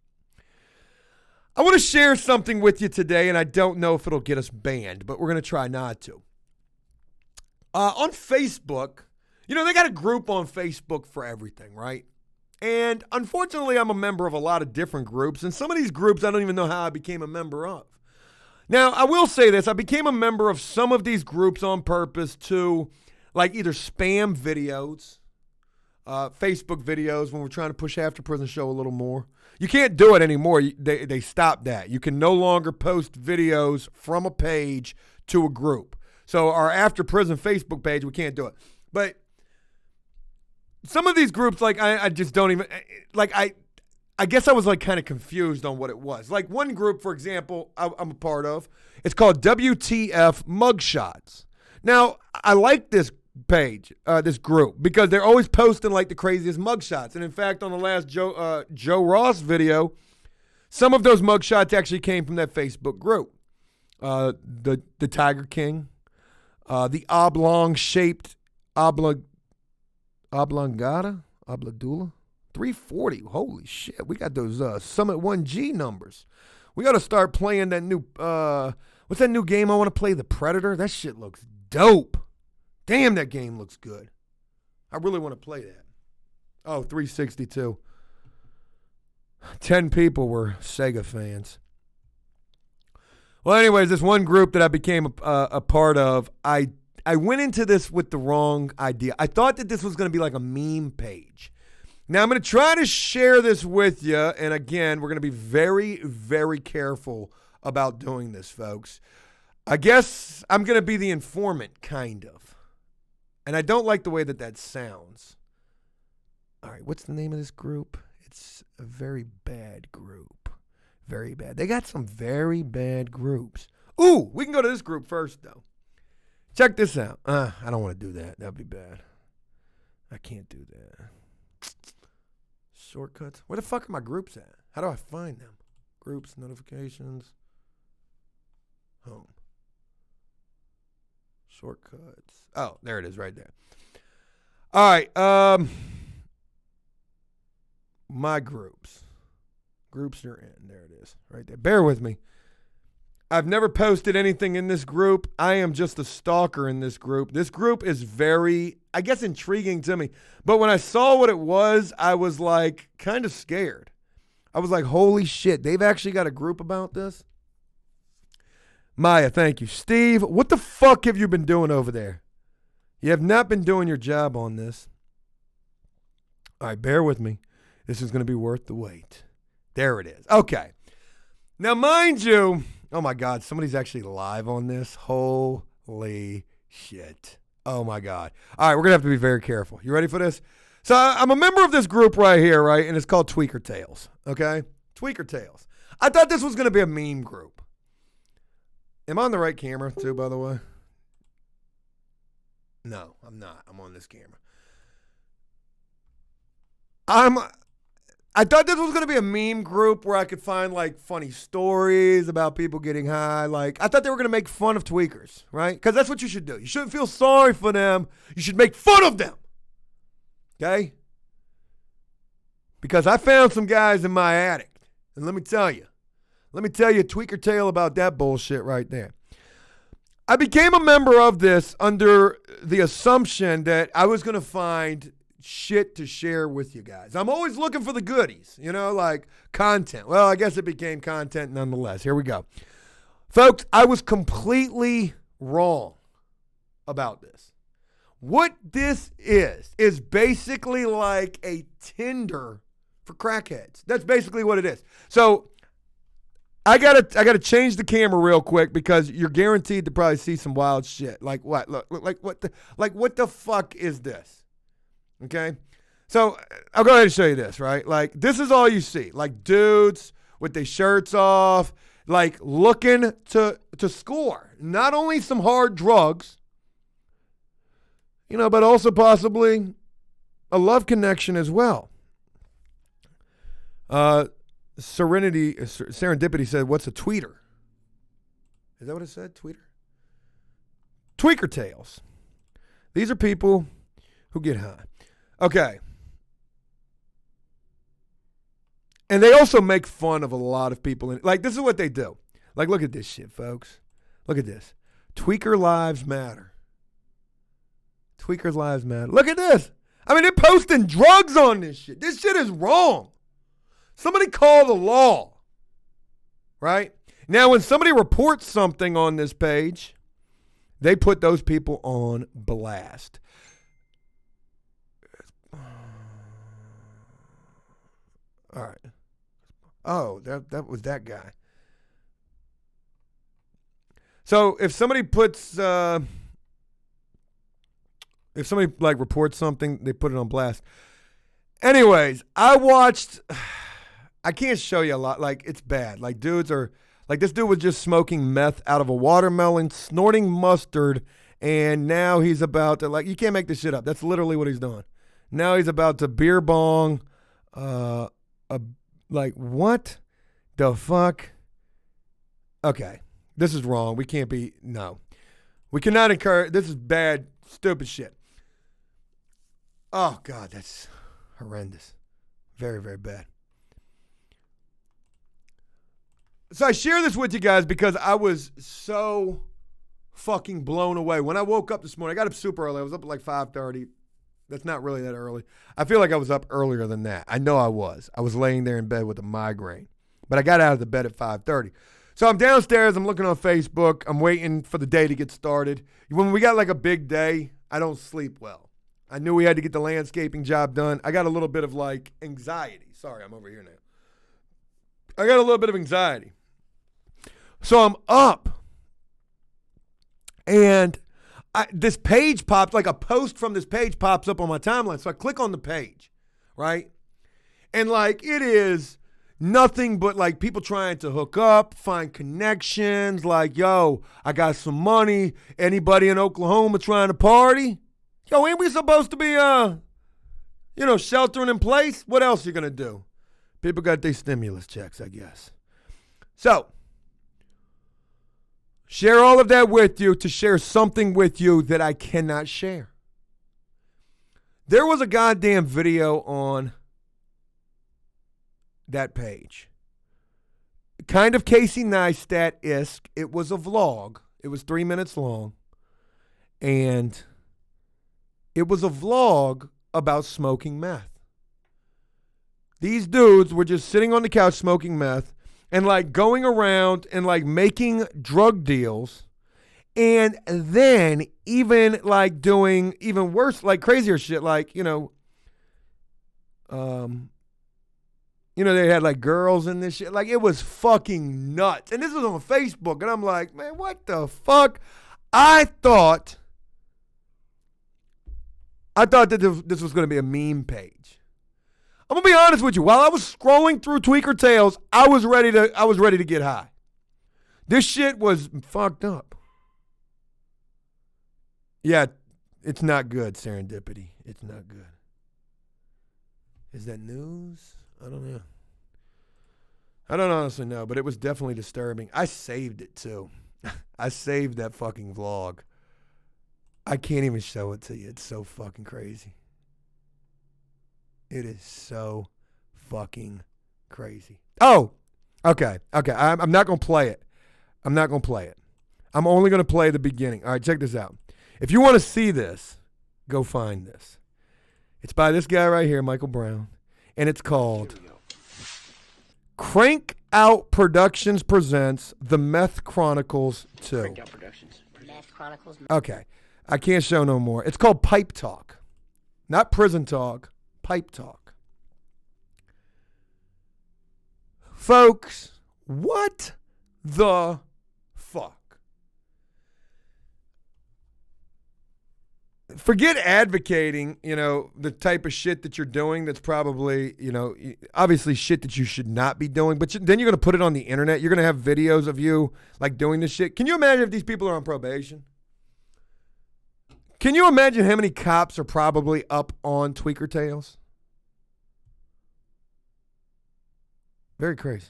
I want to share something with you today, and I don't know if it'll get us banned, but we're going to try not to. On Facebook, they got a group on Facebook for everything, right? And unfortunately, I'm a member of a lot of different groups, and some of these groups I don't even know how I became a member of. Now, I will say this. I became a member of some of these groups on purpose to, like, either spam videos, Facebook videos when we're trying to push After Prison Show a little more. You can't do it anymore. They stopped that. You can no longer post videos from a page to a group. So our After Prison Facebook page, we can't do it. But some of these groups, like, I just don't even, like, I I guess I was like kind of confused on what it was. Like one group, for example, I'm a part of, it's called WTF Mugshots. Now, I like this page, this group, because they're always posting like the craziest mugshots. And in fact, on the last Joe Ross video, some of those mugshots actually came from that Facebook group. The Tiger King, the oblong-shaped Oblongata? 340. Holy shit. We got those Summit 1G numbers. We got to start playing that new, what's that new game I want to play? The Predator? That shit looks dope. Damn, that game looks good. I really want to play that. Oh, 362. 10 people were Sega fans. Well, anyways, this one group that I became a part of, I went into this with the wrong idea. I thought that this was going to be like a meme page. Now, I'm going to try to share this with you. And again, we're going to be very, very careful about doing this, folks. I guess I'm going to be the informant, kind of. And I don't like the way that sounds. All right, what's the name of this group? It's a very bad group. Very bad. They got some very bad groups. Ooh, we can go to this group first, though. Check this out. I don't want to do that. That'd be bad. I can't do that. Shortcuts. Where the fuck are my groups at? How do I find them? Groups, notifications, home. Shortcuts. Oh, there it is right there. All right. My groups. Groups you're in. There it is. Right there. Bear with me. I've never posted anything in this group. I am just a stalker in this group. This group is very, I guess, intriguing to me. But when I saw what it was, I was like kind of scared. I was like, holy shit, they've actually got a group about this? Maya, thank you. Steve, what the fuck have you been doing over there? You have not been doing your job on this. All right, bear with me. This is going to be worth the wait. There it is. Okay. Now, mind you, oh my God, somebody's actually live on this. Holy shit. Oh my God. All right, we're going to have to be very careful. You ready for this? So I'm a member of this group right here, right? And it's called Tweaker Tales, okay? Tweaker Tales. I thought this was going to be a meme group. Am I on the right camera too, by the way? No, I'm not. I'm on this camera. I thought this was going to be a meme group where I could find like funny stories about people getting high. Like, I thought they were going to make fun of tweakers, right? Because that's what you should do. You shouldn't feel sorry for them. You should make fun of them. Okay? Because I found some guys in my attic. And let me tell you a tweaker tale about that bullshit right there. I became a member of this under the assumption that I was going to find shit to share with you guys. I'm always looking for the goodies, like content. Well, I guess it became content nonetheless. Here we go. Folks, I was completely wrong about this. What this is basically like a Tinder for crackheads. That's basically what it is. So I gotta change the camera real quick because you're guaranteed to probably see some wild shit. Like what? Look, what the fuck is this? Okay, so I'll go ahead and show you this, right? Like, this is all you see. Like, dudes with their shirts off, like, looking to score. Not only some hard drugs, but also possibly a love connection as well. Serendipity said, what's a tweeter? Is that what it said? Tweeter? Tweaker Tales. These are people who get high. Okay. And they also make fun of a lot of people. Like, this is what they do. Like, look at this shit, folks. Look at this. Tweaker lives matter. Tweakers lives matter. Look at this. I mean, they're posting drugs on this shit. This shit is wrong. Somebody call the law. Right? Now, when somebody reports something on this page, they put those people on blast. All right. Oh, that was that guy. So if somebody puts, if somebody like reports something, they put it on blast. Anyways, I watched I can't show you a lot. Like, it's bad. Like, dudes are, like, this dude was just smoking meth out of a watermelon, snorting mustard, and now he's about to, like, you can't make this shit up. That's literally what he's doing. Now he's about to beer bong, like, what the fuck? Okay, this is wrong. We can't be, no. We cannot encourage, this is bad, stupid shit. Oh, God, that's horrendous. Very, very bad. So I share this with you guys because I was so fucking blown away. When I woke up this morning, I got up super early. I was up at like 5:30. That's not really that early. I feel like I was up earlier than that. I know I was. I was laying there in bed with a migraine. But I got out of the bed at 5:30. So I'm downstairs. I'm looking on Facebook. I'm waiting for the day to get started. When we got like a big day, I don't sleep well. I knew we had to get the landscaping job done. I got a little bit of like anxiety. Sorry, I'm over here now. I got a little bit of anxiety. So I'm up. And this page popped, like a post from this page pops up on my timeline. So I click on the page, right? And like it is nothing but like people trying to hook up, find connections. Like, yo, I got some money. Anybody in Oklahoma trying to party? Yo, ain't we supposed to be, sheltering in place? What else you gonna do? People got their stimulus checks, I guess. So, share all of that with you to share something with you that I cannot share. There was a goddamn video on that page. Kind of Casey Neistat-esque. It was a vlog. It was 3 minutes long. And it was a vlog about smoking meth. These dudes were just sitting on the couch smoking meth and like going around and like making drug deals and then even like doing even worse, like crazier shit, like, they had like girls in this shit. Like it was fucking nuts. And this was on Facebook and I'm like, man, what the fuck? I thought that this was going to be a meme page. I'm going to be honest with you. While I was scrolling through Tweaker Tales, I was ready to get high. This shit was fucked up. Yeah, it's not good, Serendipity. It's not good. Is that news? I don't know. I don't honestly know, but it was definitely disturbing. I saved it too. I saved that fucking vlog. I can't even show it to you. It's so fucking crazy. It is so fucking crazy. Oh, okay. I'm not going to play it. I'm only going to play the beginning. All right, check this out. If you want to see this, go find this. It's by this guy right here, Michael Brown, and it's called Crank Out Productions Presents The Meth Chronicles 2. Crank Out Productions. Meth Chronicles. Okay. I can't show no more. It's called Pipe Talk. Not Prison Talk. Pipe Talk. Folks, what the fuck? Forget advocating, the type of shit that you're doing that's probably, obviously shit that you should not be doing, but then you're going to put it on the internet. You're going to have videos of you, like, doing this shit. Can you imagine if these people are on probation? Can you imagine how many cops are probably up on Tweaker Tales? Very crazy.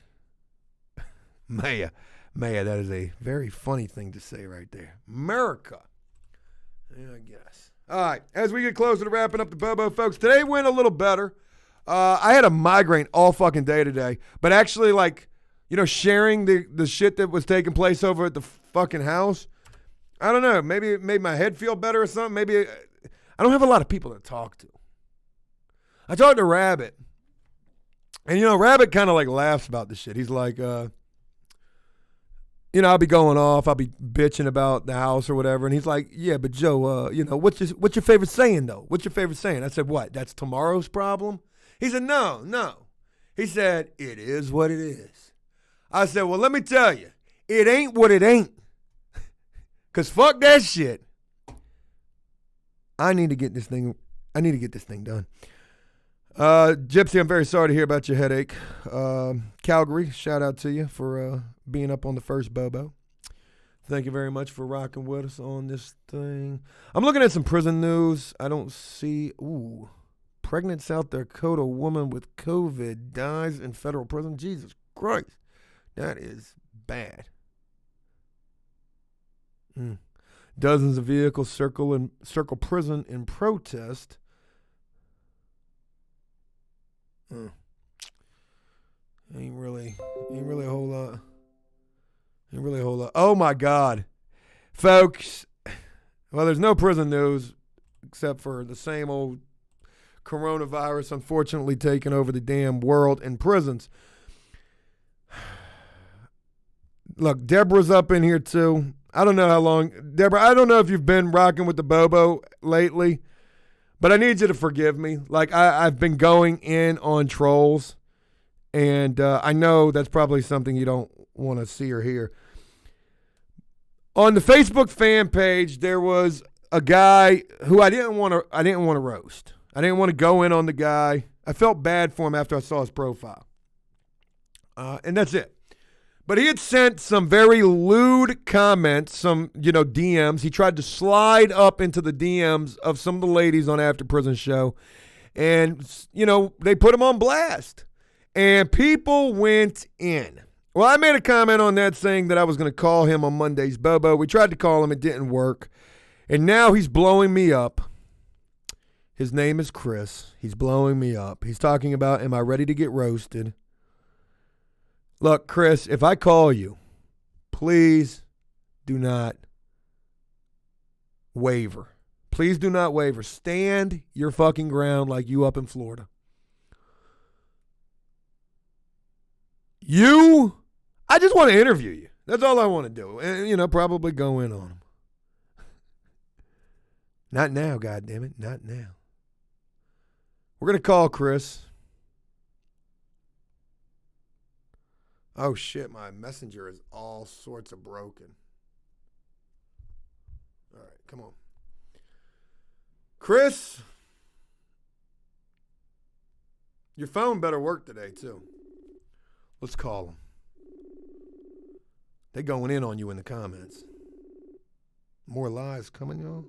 Maya, that is a very funny thing to say right there. America. Yeah, I guess. All right, as we get closer to wrapping up the Bobo, folks, today went a little better. I had a migraine all fucking day today, but actually, like, sharing the shit that was taking place over at the fucking house, I don't know. Maybe it made my head feel better or something. Maybe I don't have a lot of people to talk to. I talked to Rabbit, and Rabbit kind of like laughs about this shit. He's like, I'll be going off. I'll be bitching about the house or whatever, and he's like, yeah, but Joe, what's your favorite saying though? What's your favorite saying? I said, what? That's tomorrow's problem? He said, no. He said, it is what it is. I said, well, let me tell you, it ain't what it ain't. Cause fuck that shit. I need to get this thing done. Gypsy, I'm very sorry to hear about your headache. Calgary, shout out to you for being up on the first Bobo. Thank you very much for rocking with us on this thing. I'm looking at some prison news. I don't see... Ooh. Pregnant South Dakota woman with COVID dies in federal prison. Jesus Christ. That is bad. Dozens of vehicles circle prison in protest. Ain't really a whole lot. Oh my God, folks. Well, there's no prison news except for the same old coronavirus, unfortunately taking over the damn world and prisons. Look, Deborah's up in here too. I don't know how long, Deborah. I don't know if you've been rocking with the Bobo lately, but I need you to forgive me. Like I've been going in on trolls, and I know that's probably something you don't want to see or hear. On the Facebook fan page, there was a guy who I didn't want to roast. I didn't want to go in on the guy. I felt bad for him after I saw his profile, and that's it. But he had sent some very lewd comments, some DMs. He tried to slide up into the DMs of some of the ladies on After Prison Show, and they put him on blast, and people went in. Well, I made a comment on that saying that I was going to call him on Monday's Bobo. We tried to call him. It didn't work. And now he's blowing me up. His name is Chris. He's blowing me up. He's talking about, am I ready to get roasted? Look, Chris, if I call you, please do not waver. Please do not waver. Stand your fucking ground like you up in Florida. I just want to interview you. That's all I want to do. And, probably go in on him. Not now, goddammit. Not now. We're going to call Chris. Oh, shit. My messenger is all sorts of broken. All right. Come on. Chris. Your phone better work today, too. Let's call them. They going in on you in the comments. More lies coming, y'all.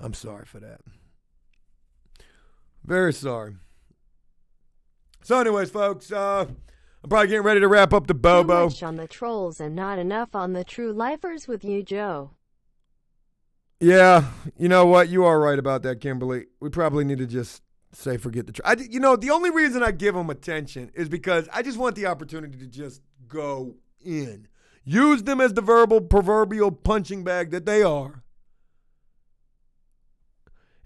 I'm sorry for that. Very sorry. So anyways, folks, I'm probably getting ready to wrap up the Bobo. Too much on the trolls and not enough on the true lifers with you, Joe. Yeah, you know what? You are right about that, Kimberly. We probably need to just say forget the the only reason I give them attention is because I just want the opportunity to just go in. Use them as the proverbial punching bag that they are.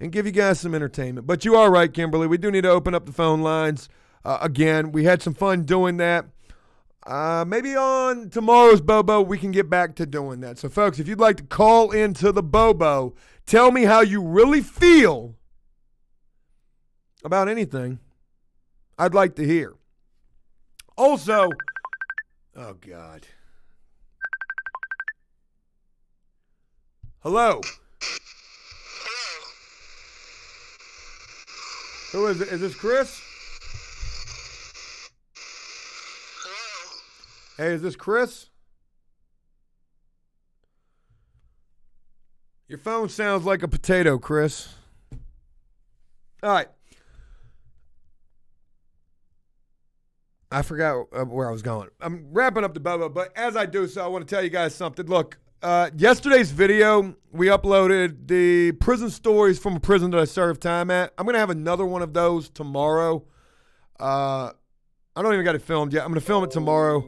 And give you guys some entertainment. But you are right, Kimberly. We do need to open up the phone lines. Again, we had some fun doing that. Maybe on tomorrow's Bobo, we can get back to doing that. So, folks, if you'd like to call into the Bobo, tell me how you really feel about anything. I'd like to hear. Also, oh, God. Hello. Who is it? Is this Chris? Hey, is this Chris? Your phone sounds like a potato, Chris. All right. I forgot where I was going. I'm wrapping up the Bobo, but as I do so, I want to tell you guys something. Look, yesterday's video, we uploaded the prison stories from a prison that I served time at. I'm going to have another one of those tomorrow. I don't even got it filmed yet. I'm going to film it tomorrow.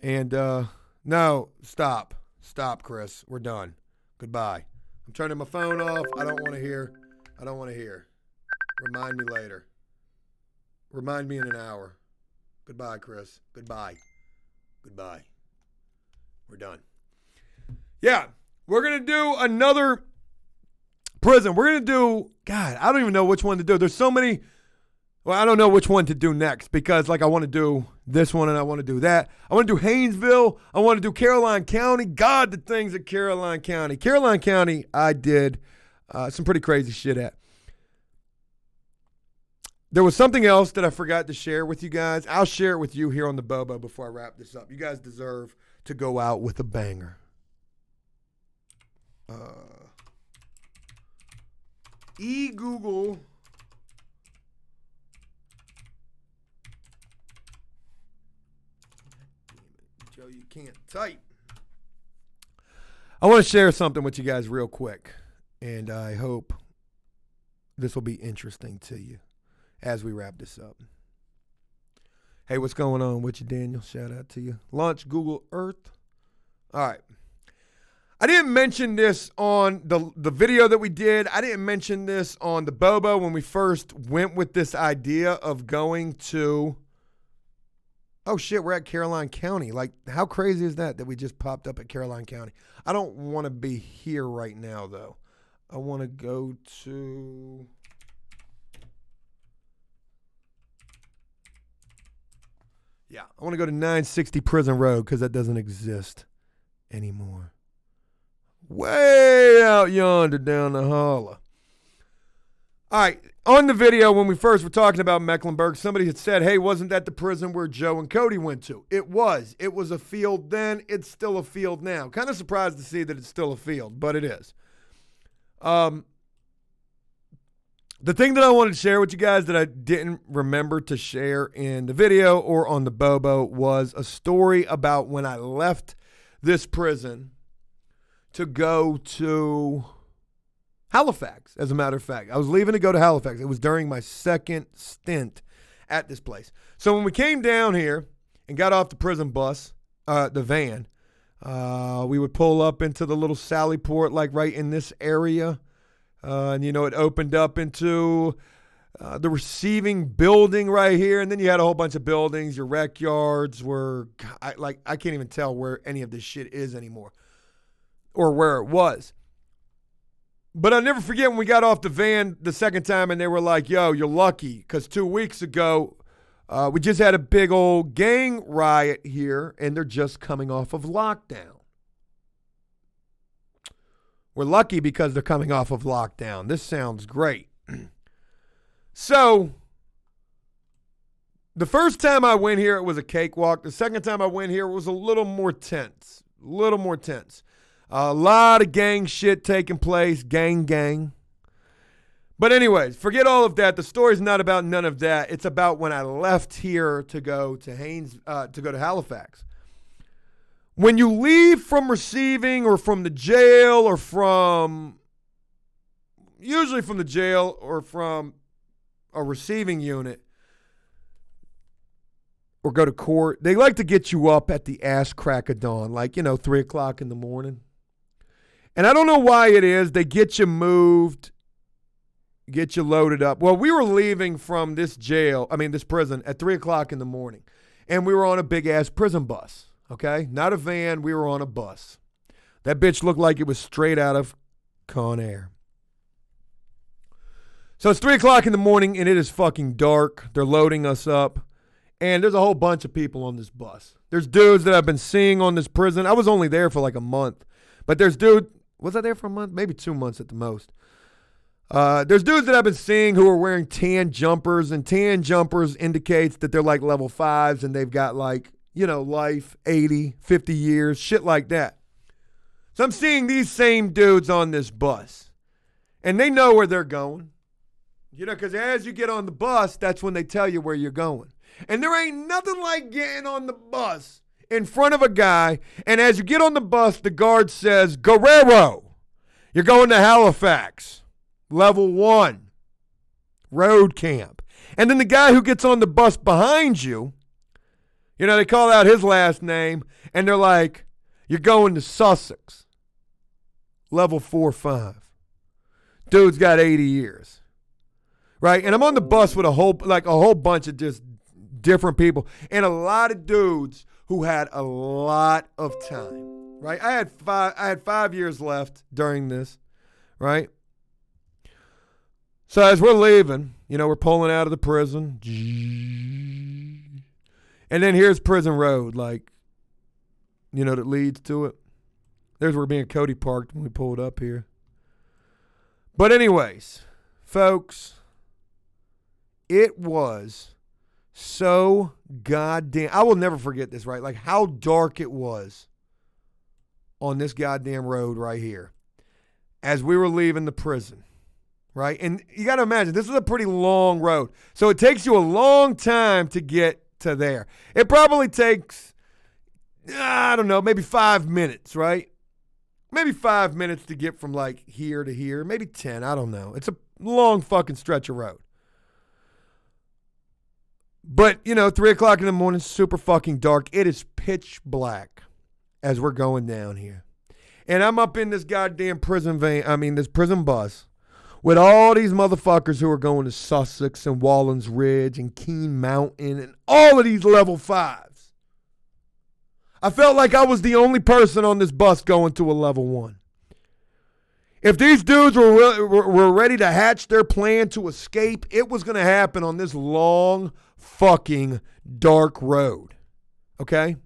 And, no, stop. Stop, Chris. We're done. Goodbye. I'm turning my phone off. I don't want to hear. Remind me later. Remind me in an hour. Goodbye, Chris. Goodbye. We're done. Yeah, we're going to do another prison. We're going to do, God, I don't even know which one to do. There's so many. Well, I don't know which one to do next because, like, I want to do this one and I want to do that. I want to do Haynesville. I want to do Caroline County. God, the things at Caroline County. Caroline County, I did some pretty crazy shit at. There was something else that I forgot to share with you guys. I'll share it with you here on the Bobo before I wrap this up. You guys deserve to go out with a banger. Google. Joe, you can't type. I want to share something with you guys real quick, and I hope this will be interesting to you as we wrap this up. Hey, what's going on with you, Daniel? Shout out to you. Launch Google Earth. All right. I didn't mention this on the video that we did. I didn't mention this on the Bobo when we first went with this idea of going to, oh shit, we're at Caroline County. Like, how crazy is that we just popped up at Caroline County? I don't want to be here right now, though. I want to go to... Yeah, I want to go to 960 Prison Road because that doesn't exist anymore. Way out yonder down the holler. All right, on the video when we first were talking about Mecklenburg, somebody had said, hey, wasn't that the prison where Joe and Cody went to? It was. It was a field then. It's still a field now. Kind of surprised to see that it's still a field, but it is. The thing that I wanted to share with you guys that I didn't remember to share in the video or on the Bobo was a story about when I left this prison to go to Halifax, as a matter of fact. I was leaving to go to Halifax. It was during my second stint at this place. So when we came down here and got off the prison bus, the van, we would pull up into the little Sally Port, like right in this area. And, you know, it opened up into the receiving building right here. And then you had a whole bunch of buildings. Your rec yards were, I can't even tell where any of this shit is anymore or where it was. But I'll never forget when we got off the van the second time and they were like, yo, you're lucky because 2 weeks ago, we just had a big old gang riot here and they're just coming off of lockdown. We're lucky because they're coming off of lockdown. This sounds great. So, the first time I went here, it was a cakewalk. The second time I went here, it was a little more tense. A lot of gang shit taking place. Gang. But anyways, forget all of that. The story's not about none of that. It's about when I left here to go to Halifax. When you leave from receiving or from the jail or usually from the jail or from a receiving unit or go to court, they like to get you up at the ass crack of dawn, like, 3 o'clock in the morning. And I don't know why it is. They get you moved, get you loaded up. Well, we were leaving from this prison at 3 o'clock in the morning, and we were on a big-ass prison bus. Okay, not a van. We were on a bus. That bitch looked like it was straight out of Con Air. So it's 3 o'clock in the morning and it is fucking dark. They're loading us up. And there's a whole bunch of people on this bus. There's dudes that I've been seeing on this prison. I was only there for like a month. But was I there for a month? Maybe 2 months at the most. There's dudes that I've been seeing who are wearing tan jumpers. And tan jumpers indicates that they're like level 5s and they've got like, life, 80, 50 years, shit like that. So I'm seeing these same dudes on this bus. And they know where they're going. Because as you get on the bus, that's when they tell you where you're going. And there ain't nothing like getting on the bus in front of a guy. And as you get on the bus, the guard says, Guerrero, you're going to Halifax, level 1, road camp. And then the guy who gets on the bus behind you, they call out his last name, and they're like, you're going to Sussex, level 4-5. Dude's got 80 years, right? And I'm on the bus with a whole bunch of just different people, and a lot of dudes who had a lot of time, right? I had 5 years left during this, right? So as we're leaving, You know, we're pulling out of the prison. And then here's Prison Road, like, you know, that leads to it. There's where me and Cody parked when we pulled up here. But anyways, folks, it was so goddamn, I will never forget this, right? Like how dark it was on this goddamn road right here as we were leaving the prison, right? And you got to imagine, this is a pretty long road. So it takes you a long time to get to there. It probably takes, I don't know, maybe 5 minutes, right? Maybe 5 minutes to get from like here to here, maybe 10, I don't know. It's a long fucking stretch of road. But, you know, 3 o'clock in the morning, super fucking dark. It is pitch black as we're going down here. And I'm up in this goddamn this prison bus with all these motherfuckers who are going to Sussex and Wallens Ridge and Keene Mountain and all of these level 5s. I felt like I was the only person on this bus going to a level 1. If these dudes were ready to hatch their plan to escape, it was going to happen on this long fucking dark road. Okay?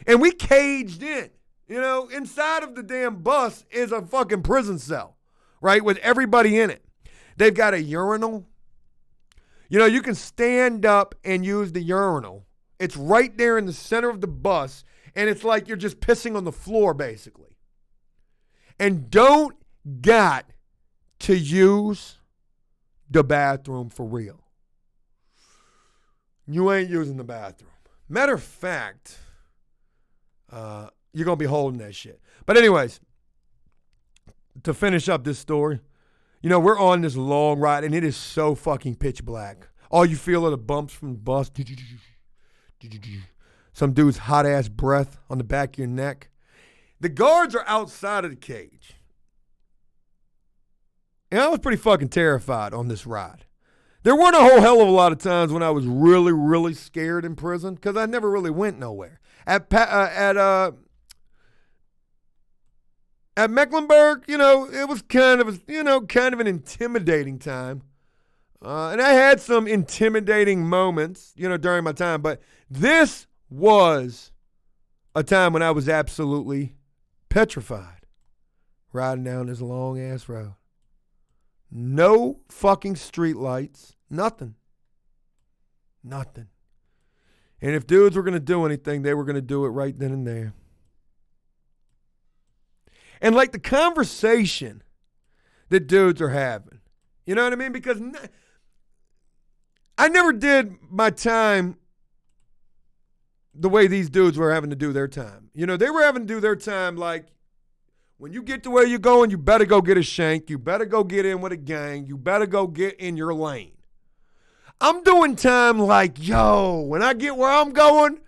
And we caged in. You know, inside of the damn bus is a fucking prison cell, right? With everybody in it. They've got a urinal. You know, you can stand up and use the urinal. It's right there in the center of the bus, and it's like you're just pissing on the floor, basically. And don't got to use the bathroom for real. You ain't using the bathroom. Matter of fact, you're going to be holding that shit. But anyways, to finish up this story, you know, we're on this long ride, and it is so fucking pitch black. All you feel are the bumps from the bus. Some dude's hot-ass breath on the back of your neck. The guards are outside of the cage. And I was pretty fucking terrified on this ride. There weren't a whole hell of a lot of times when I was really, really scared in prison because I never really went nowhere. At Mecklenburg, you know, it was kind of an intimidating time. And I had some intimidating moments, you know, during my time. But this was a time when I was absolutely petrified riding down this long-ass road. No fucking street lights. Nothing. Nothing. And if dudes were going to do anything, they were going to do it right then and there. And like the conversation that dudes are having. You know what I mean? Because I never did my time the way these dudes were having to do their time. You know, they were having to do their time like, when you get to where you're going, you better go get a shank. You better go get in with a gang. You better go get in your lane. I'm doing time like, yo, when I get where I'm going,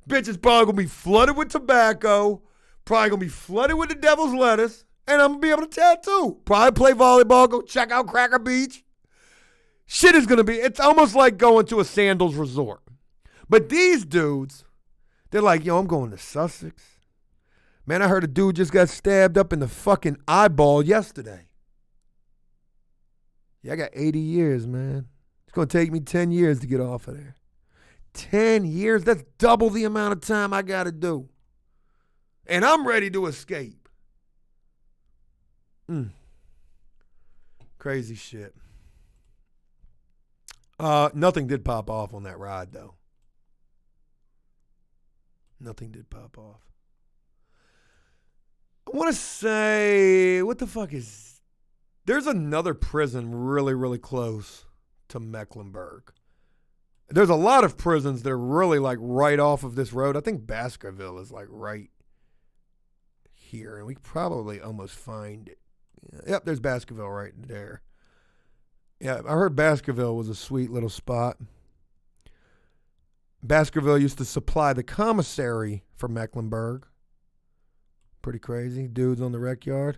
bitch, it's probably going to be flooded with tobacco, probably going to be flooded with the devil's lettuce, and I'm going to be able to tattoo. Probably play volleyball, go check out Cracker Beach. Shit is going to be, it's almost like going to a sandals resort. But these dudes, they're like, yo, I'm going to Sussex. Man, I heard a dude just got stabbed up in the fucking eyeball yesterday. Yeah, I got 80 years, man. It's going to take me 10 years to get off of there. 10 years? That's double the amount of time I got to do. And I'm ready to escape. Crazy shit. Nothing did pop off on that ride, though. Nothing did pop off. I want to say, what the fuck is, there's another prison really, really close to Mecklenburg. There's a lot of prisons that are really like right off of this road. I think Baskerville is like right here, and we could probably almost find it. Yep, there's Baskerville right there. Yeah, I heard Baskerville was a sweet little spot. Baskerville used to supply the commissary for Mecklenburg. Pretty crazy. Dudes on the rec yard.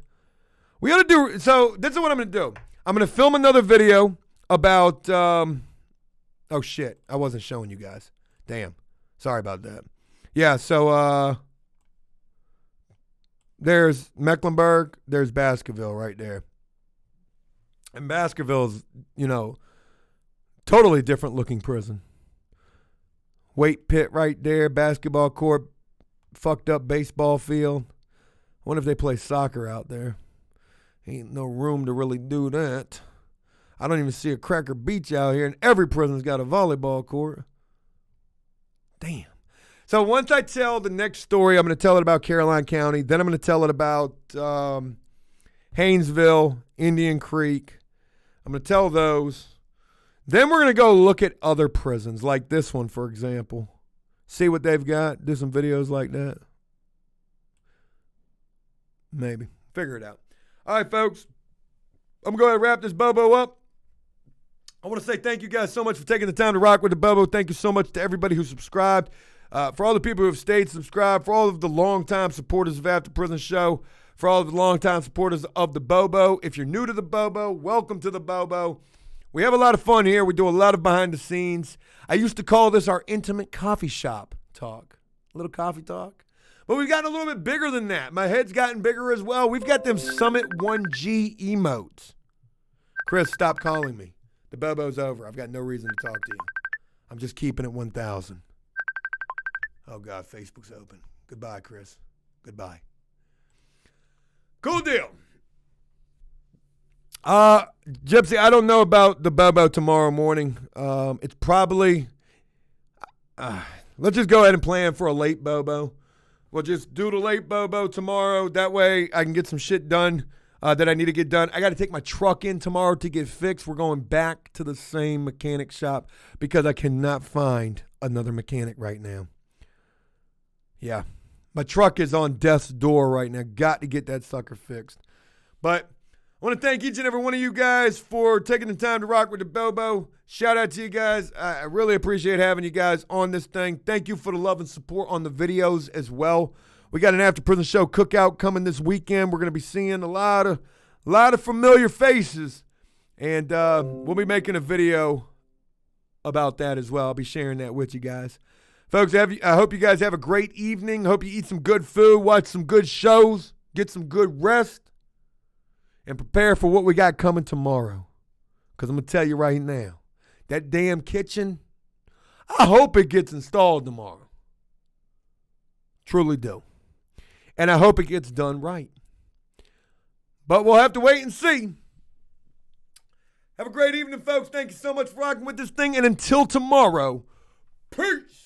We got to do, so this is what I'm going to do. I'm going to film another video about, oh shit, I wasn't showing you guys. Damn. Sorry about that. Yeah, so there's Mecklenburg, there's Baskerville right there. And Baskerville's, you know, Totally different looking prison. Weight pit right there, basketball court, fucked up baseball field. I wonder if they play soccer out there. Ain't no room to really do that. I don't even see a Cracker Beach out here, and every prison's got a volleyball court. Damn. So once I tell the next story, I'm going to tell it about Caroline County. Then I'm going to tell it about Haynesville, Indian Creek. I'm going to tell those. Then we're going to go look at other prisons, like this one, for example. See what they've got. Do some videos like that. Maybe. Figure it out. All right, folks. I'm going to go ahead and wrap this Bobo up. I want to say thank you guys so much for taking the time to rock with the Bobo. Thank you so much to everybody who subscribed. For all the people who have stayed subscribed, for all of the longtime supporters of After Prison Show, for all of the longtime supporters of the Bobo. If you're new to the Bobo, welcome to the Bobo. We have a lot of fun here. We do a lot of behind the scenes. I used to call this our intimate coffee shop talk. A little coffee talk. But we've gotten a little bit bigger than that. My head's gotten bigger as well. We've got them Summit 1G emotes. Chris, stop calling me. The Bobo's over. I've got no reason to talk to you. I'm just keeping it 1,000. Oh, God, Facebook's open. Goodbye, Chris. Goodbye. Cool deal. Gypsy, I don't know about the Bobo tomorrow morning. It's probably, let's just go ahead and plan for a late Bobo. We'll just do the late Bobo tomorrow. That way I can get some shit done that I need to get done. I got to take my truck in tomorrow to get fixed. We're going back to the same mechanic shop because I cannot find another mechanic right now. Yeah, my truck is on death's door right now. Got to get that sucker fixed. But I want to thank each and every one of you guys for taking the time to rock with the Bobo. Shout out to you guys. I really appreciate having you guys on this thing. Thank you for the love and support on the videos as well. We got an After Prison Show cookout coming this weekend. We're going to be seeing a lot of familiar faces. And we'll be making a video about that as well. I'll be sharing that with you guys. Folks, I hope you guys have a great evening. Hope you eat some good food, watch some good shows, get some good rest, and prepare for what we got coming tomorrow. Because I'm going to tell you right now, that damn kitchen, I hope it gets installed tomorrow. Truly do. And I hope it gets done right. But we'll have to wait and see. Have a great evening, folks. Thank you so much for rocking with this thing. And until tomorrow, peace.